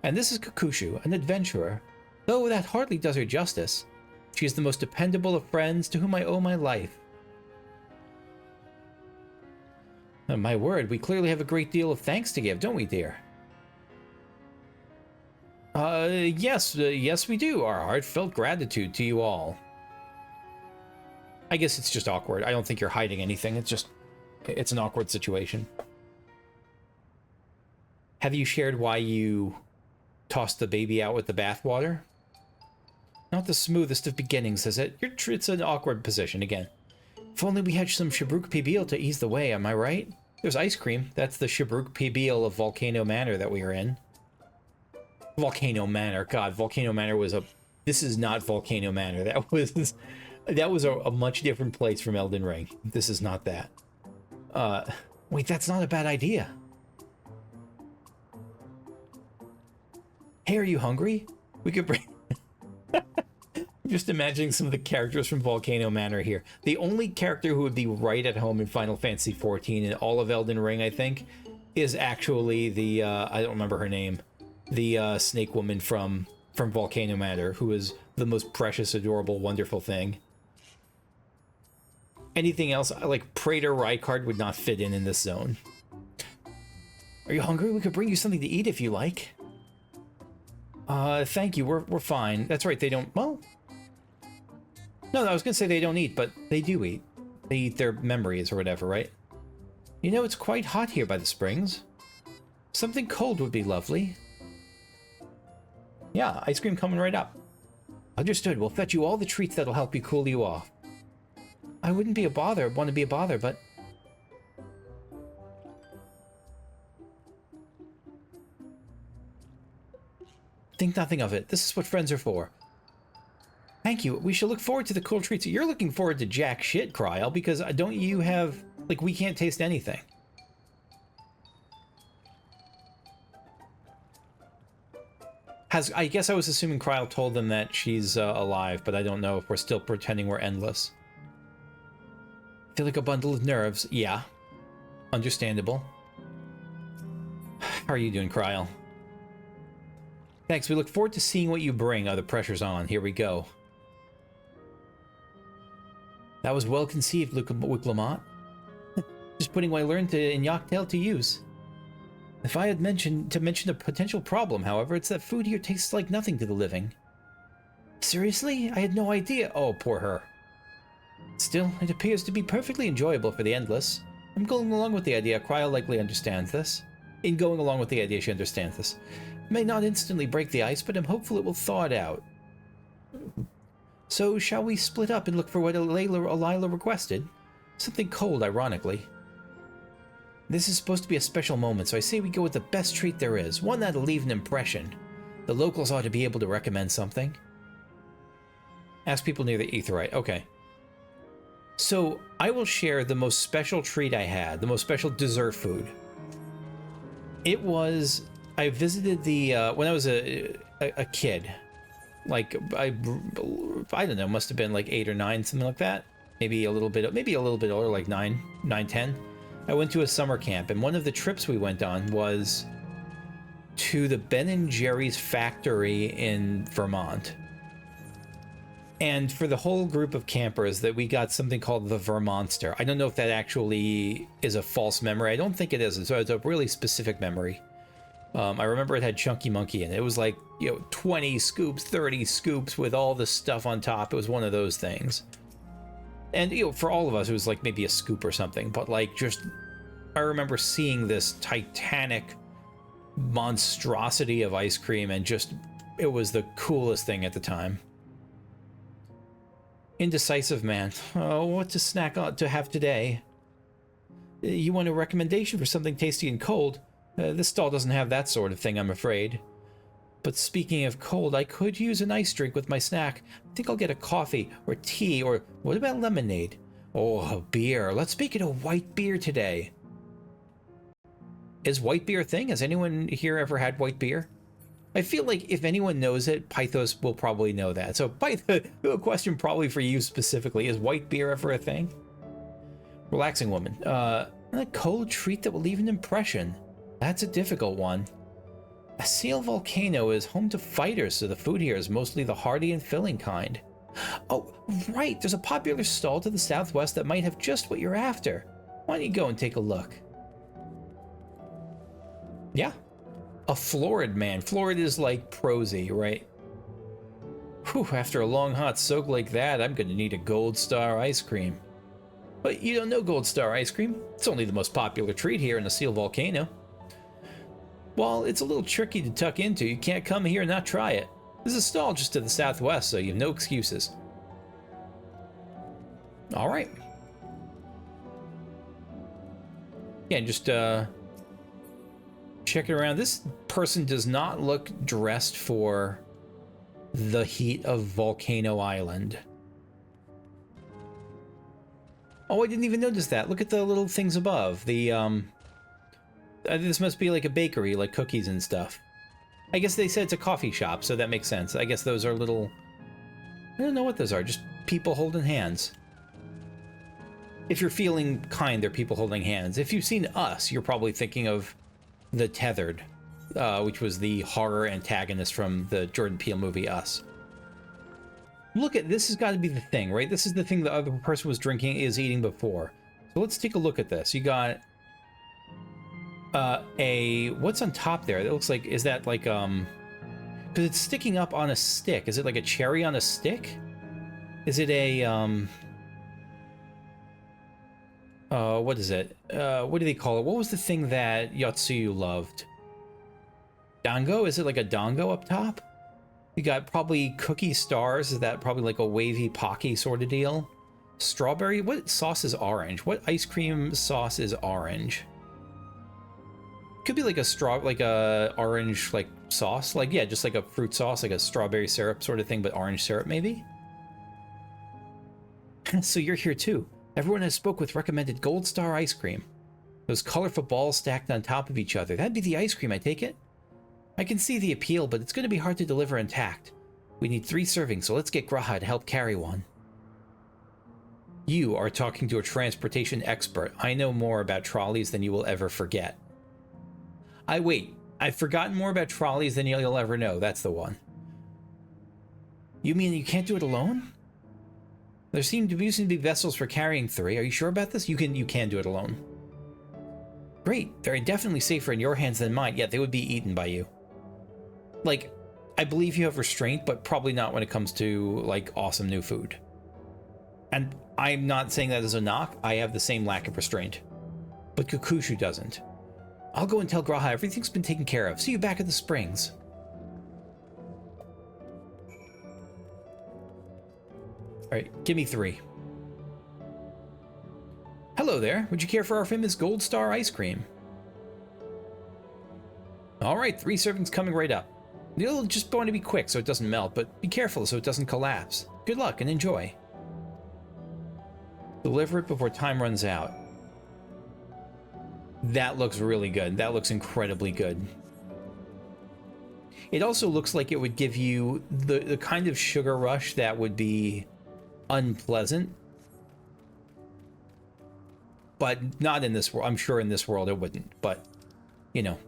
And this is Kakushu, an adventurer. Though that hardly does her justice. She is the most dependable of friends to whom I owe my life. Oh, my word, we clearly have a great deal of thanks to give, don't we, dear? Yes, we do. Our heartfelt gratitude to you all. I guess it's just awkward. I don't think you're hiding anything. It's an awkward situation. Have you shared why you tossed the baby out with the bathwater? Not the smoothest of beginnings, is it? It's an awkward position, again. If only we had some Shabruk Pibil to ease the way, am I right? There's ice cream. That's the Shabruk Pibil of Volcano Manor that we are in. Volcano Manor. God, Volcano Manor was a... This is not Volcano Manor. That was a much different place from Elden Ring. This is not that. Wait, that's not a bad idea. Hey, are you hungry? We could bring... Just imagining some of the characters from Volcano Manor here. The only character who would be right at home in Final Fantasy XIV in all of Elden Ring, I think, is actually the... I don't remember her name. the snake woman from Volcano Matter, who is the most precious, adorable, wonderful thing. Anything else, like Praetor Rykard, would not fit in this zone. Are you hungry? We could bring you something to eat if you like. Thank you. We're fine. That's right. They don't. Well, no, I was gonna say they don't eat, but they do eat. They eat their memories or whatever, right? You know, it's quite hot here by the springs. Something cold would be lovely. Yeah, ice cream coming right up. Understood. We'll fetch you all the treats that'll help you cool you off. I wouldn't be a bother, want to be a bother, but... Think nothing of it. This is what friends are for. Thank you. We shall look forward to the cool treats. You're looking forward to jack shit, Kryl, because don't you have... Like, we can't taste anything. I guess I was assuming Kryl told them that she's alive, but I don't know if we're still pretending we're endless. Feel like a bundle of nerves. Yeah. Understandable. How are you doing, Kryl? Thanks. We look forward to seeing what you bring. Oh, the pressure's on. Here we go. That was well conceived, Wiclamont. Just putting what I learned in Yachtail to use. If I had mentioned a potential problem, however, it's that food here tastes like nothing to the living. Seriously? I had no idea. Oh, poor her. Still, it appears to be perfectly enjoyable for the endless. I'm going along with the idea. Kryl likely understands this. In going along with the idea, she understands this. May not instantly break the ice, but I'm hopeful it will thaw it out. So, shall we split up and look for what Lila requested? Something cold, ironically. This is supposed to be a special moment, so I say we go with the best treat there is, one that'll leave an impression. The locals ought to be able to recommend something. Ask people near the Aetheryte. Okay. So, I will share the most special treat I had, the most special dessert food. It was... I visited the... when I was a kid. Like, I don't know, must have been like 8 or 9, something like that. Maybe a little bit older, like 9, 10. I went to a summer camp, and one of the trips we went on was to the Ben & Jerry's factory in Vermont. And for the whole group of campers, that we got something called the Vermonster. I don't know if that actually is a false memory. I don't think it is. So it's a really specific memory. I remember it had Chunky Monkey in it. It was like, 20 scoops, 30 scoops with all the stuff on top. It was one of those things. And, for all of us, it was like maybe a scoop or something. But, like, just... I remember seeing this titanic monstrosity of ice cream, and just... It was the coolest thing at the time. Indecisive man. Oh, what to snack on to have today? You want a recommendation for something tasty and cold? This stall doesn't have that sort of thing, I'm afraid. But speaking of cold, I could use an ice drink with my snack. I think I'll get a coffee or tea, or what about lemonade? Oh, a beer. Let's make it a white beer today. Is white beer a thing? Has anyone here ever had white beer? I feel like if anyone knows it, Pythos will probably know that. So, Pythos, a question probably for you specifically. Is white beer ever a thing? Relaxing woman. A cold treat that will leave an impression. That's a difficult one. A seal volcano is home to fighters, so the food here is mostly the hearty and filling kind. Oh, right, there's a popular stall to the southwest that might have just what you're after. Why don't you go and take a look? Yeah. A florid man. Florid is like prosy, right? Whew, after a long hot soak like that, I'm gonna need a Gold Star ice cream. But you don't know Gold Star ice cream. It's only the most popular treat here in the Seal Volcano. Well, it's a little tricky to tuck into. You can't come here and not try it. There's a stall just to the southwest, so you have no excuses. All right. Yeah, and just check it around. This person does not look dressed for the heat of Volcano Island. Oh, I didn't even notice that. Look at the little things above. The, this must be like a bakery, like cookies and stuff. I guess they said it's a coffee shop, so that makes sense. I guess those are little... I don't know what those are, just people holding hands. If you're feeling kind, they're people holding hands. If you've seen Us, you're probably thinking of The Tethered. which was the horror antagonist from the Jordan Peele movie Us. Look at this, has got to be the thing, right? This is the thing the other person was drinking is eating before. So let's take a look at this. You got what's on top there? It looks like, is that like because it's sticking up on a stick. Is it like a cherry on a stick? Is it a what is it? What do they call it? What was the thing that Yotsuyu loved? Dango? Is it like a dango up top? You got probably cookie stars. Is that probably like a wavy pocky sort of deal? Strawberry? What sauce is orange? What ice cream sauce is orange? Could be like a orange like sauce. Like, yeah, just like a fruit sauce, like a strawberry syrup sort of thing, but orange syrup maybe? So you're here too. Everyone I spoke with recommended Gold Star ice cream. Those colorful balls stacked on top of each other. That'd be the ice cream, I take it? I can see the appeal, but it's going to be hard to deliver intact. We need 3 servings, so let's get Graha to help carry one. You are talking to a transportation expert. I know more about trolleys than you will ever forget. I've forgotten more about trolleys than you'll ever know. That's the one. You mean you can't do it alone? There seem to be vessels for carrying 3. Are you sure about this? You can do it alone. Great. They're definitely safer in your hands than mine, yet they would be eaten by you. Like, I believe you have restraint, but probably not when it comes to, like, awesome new food. And I'm not saying that as a knock. I have the same lack of restraint. But Kukushu doesn't. I'll go and tell Graha everything's been taken care of. See you back at the springs. Alright, give me 3. Hello there. Would you care for our famous Gold Star ice cream? Alright, 3 servings coming right up. You'll just want to be quick so it doesn't melt, but be careful so it doesn't collapse. Good luck and enjoy. Deliver it before time runs out. That looks really good. That looks incredibly good. It also looks like it would give you the kind of sugar rush that would be unpleasant. But not in this world. I'm sure in this world it wouldn't. But, you know,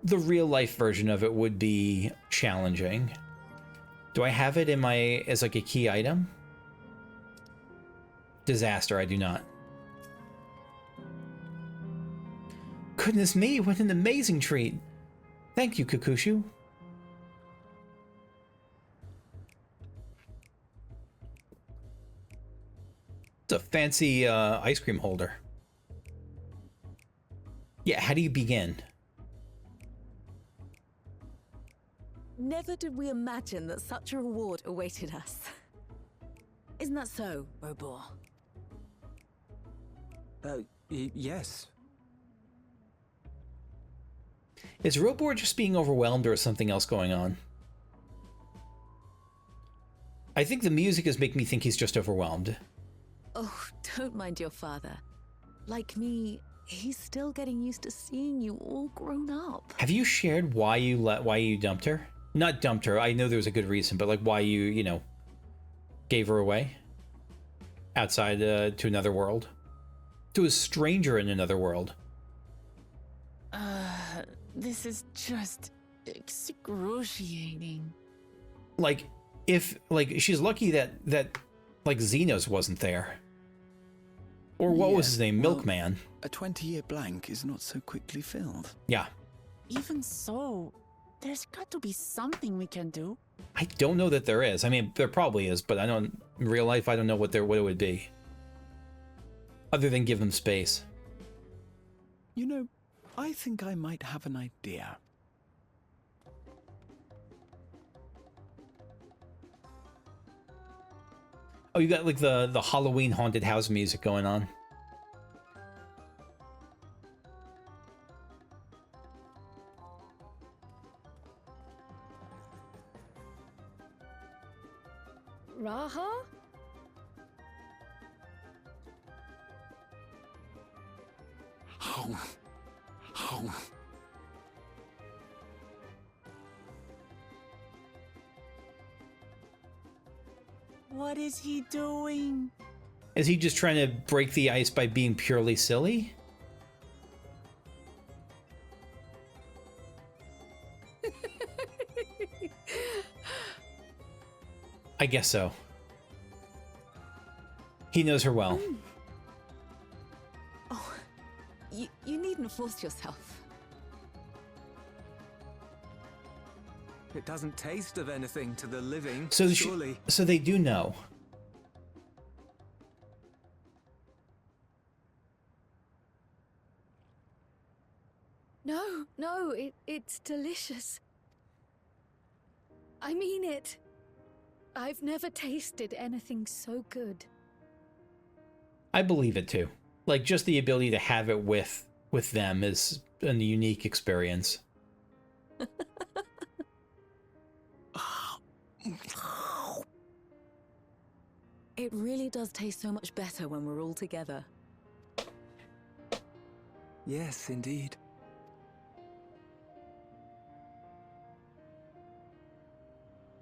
the real life version of it would be challenging. Do I have it in my as like a key item? Disaster, I do not. Goodness me, what an amazing treat. Thank you, Kukushu. It's a fancy ice cream holder. Yeah, how do you begin? Never did we imagine that such a reward awaited us. Isn't that so, Robor? Yes. Is Robor just being overwhelmed or is something else going on? I think the music is making me think he's just overwhelmed. Oh, don't mind your father. Like me, he's still getting used to seeing you all grown up. Have you shared why you dumped her? Not dumped her, I know there was a good reason, but like why you know, gave her away? Outside to another world? To a stranger in another world? This is just excruciating. Like, if, like, she's lucky that like, Xenos wasn't there. Or what was his name? Well, Milkman. A 20-year blank is not so quickly filled. Yeah. Even so, there's got to be something we can do. I don't know that there is. I mean, there probably is, but I don't, in real life, I don't know what it would be. Other than give them space. You know, I think I might have an idea. Oh, you got like the Halloween haunted house music going on. Raha? What is he doing? Is he just trying to break the ice by being purely silly? I guess so. He knows her well. Oh, you needn't force yourself. It doesn't taste of anything to the living, So surely. so they do know. No, it's delicious. I mean it. I've never tasted anything so good. I believe it too. Like, just the ability to have it with them is a unique experience. It really does taste so much better when we're all together. Yes, indeed.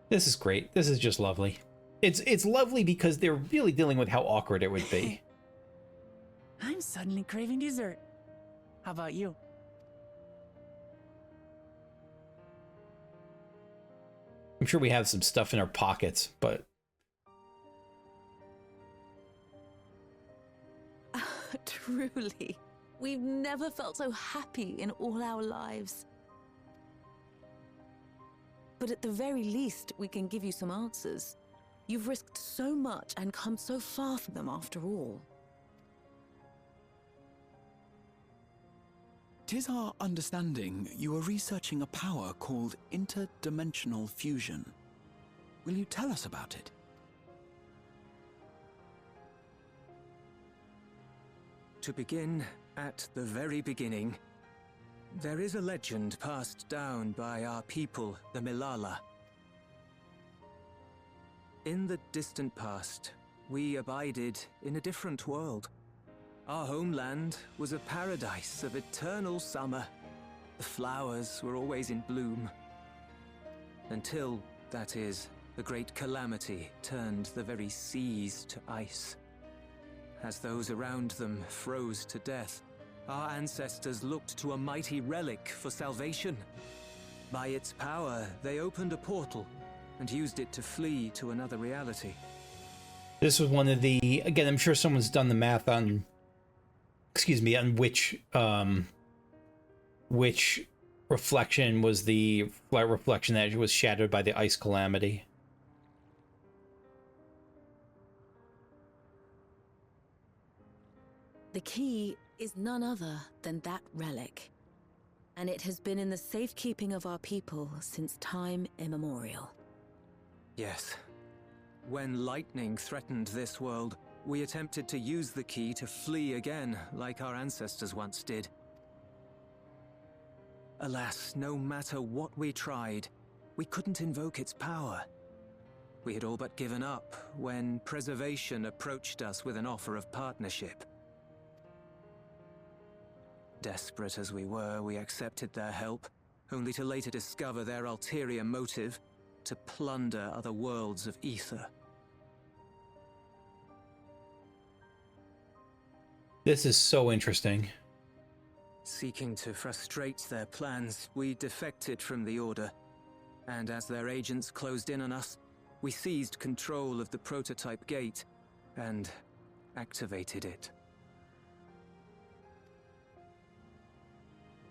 This is great. This is just lovely. It's lovely because they're really dealing with how awkward it would be. I'm suddenly craving dessert. How about you? I'm sure we have some stuff in our pockets, but... Truly, we've never felt so happy in all our lives. But at the very least, we can give you some answers. You've risked so much and come so far from them after all. 'Tis our understanding you are researching a power called interdimensional fusion. Will you tell us about it? To begin at the very beginning, there is a legend passed down by our people, the Milala. In the distant past, we abided in a different world. Our homeland was a paradise of eternal summer. The flowers were always in bloom. Until, that is, the great calamity turned the very seas to ice. As those around them froze to death, our ancestors looked to a mighty relic for salvation. By its power, they opened a portal and used it to flee to another reality. This was one of the... Again, I'm sure someone's done the math on... Excuse me, on which reflection was the reflection that was shattered by the ice calamity. The key is none other than that relic. And it has been in the safekeeping of our people since time immemorial. Yes. When lightning threatened this world, we attempted to use the key to flee again, like our ancestors once did. Alas, no matter what we tried, we couldn't invoke its power. We had all but given up when Preservation approached us with an offer of partnership. Desperate as we were, we accepted their help, only to later discover their ulterior motive, to plunder other worlds of ether. This is so interesting. Seeking to frustrate their plans, we defected from the Order, and as their agents closed in on us, we seized control of the prototype gate and activated it.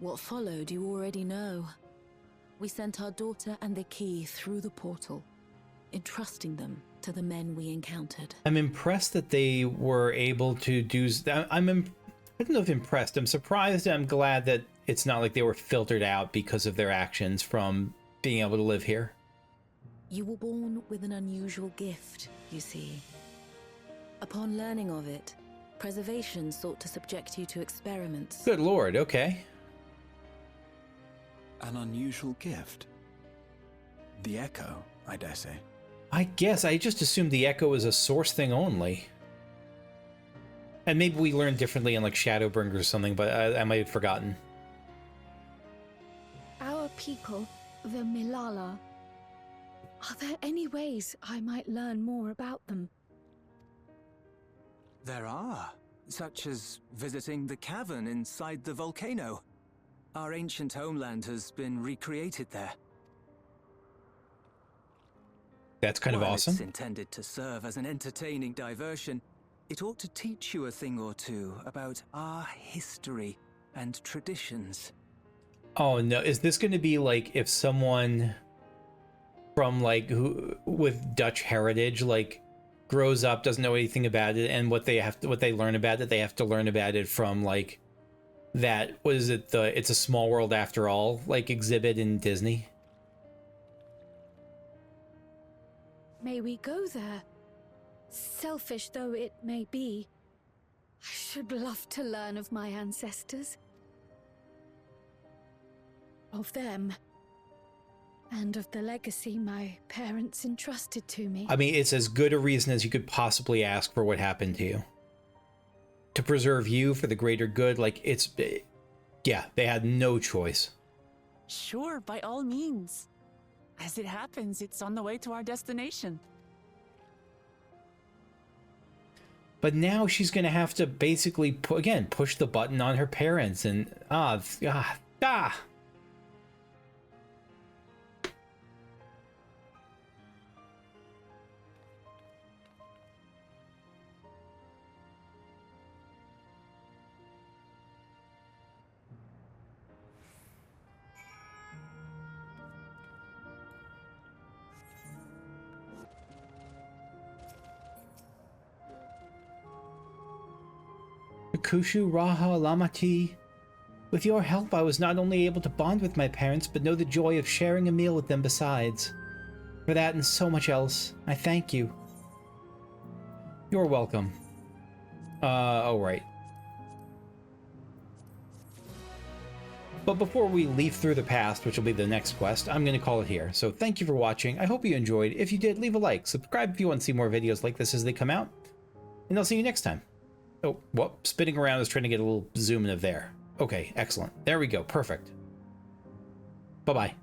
What followed you already know. We sent our daughter and the key through the portal, entrusting them to the men we encountered. I'm impressed that they were able to do... I don't know if impressed. I'm surprised. I'm glad that it's not like they were filtered out because of their actions from being able to live here. You were born with an unusual gift, you see. Upon learning of it, Preservation sought to subject you to experiments. Good lord, okay. An unusual gift. The echo, I dare say. I guess I just assumed the echo was a source thing only. And maybe we learned differently in like Shadowbringers or something, but I might have forgotten. Our people, the Milala. Are there any ways I might learn more about them? There are, such as visiting the cavern inside the volcano. Our ancient homeland has been recreated there. That's kind of While awesome. It's intended to serve as an entertaining diversion, it ought to teach you a thing or two about our history and traditions. Oh no, is this going to be like if someone from like who with Dutch heritage like grows up, doesn't know anything about it, and what they learn about it, they have to learn about it from like that, what is it, the It's a Small World After All like exhibit in Disney? May we go there? Selfish though it may be, I should love to learn of my ancestors. Of them. And of the legacy my parents entrusted to me. I mean, it's as good a reason as you could possibly ask for what happened to you. To preserve you for the greater good, like, it's... Yeah, they had no choice. Sure, by all means. As it happens, it's on the way to our destination. But now she's going to have to basically, push the button on her parents, and... Kushu Raha Lamati. With your help, I was not only able to bond with my parents, but know the joy of sharing a meal with them besides. For that and so much else, I thank you. You're welcome. Oh right. But before we leaf through the past, which will be the next quest, I'm going to call it here. So thank you for watching. I hope you enjoyed. If you did, leave a like. Subscribe if you want to see more videos like this as they come out. And I'll see you next time. Oh, well, spinning around is trying to get a little zoom in of there. Okay, excellent. There we go. Perfect. Bye-bye.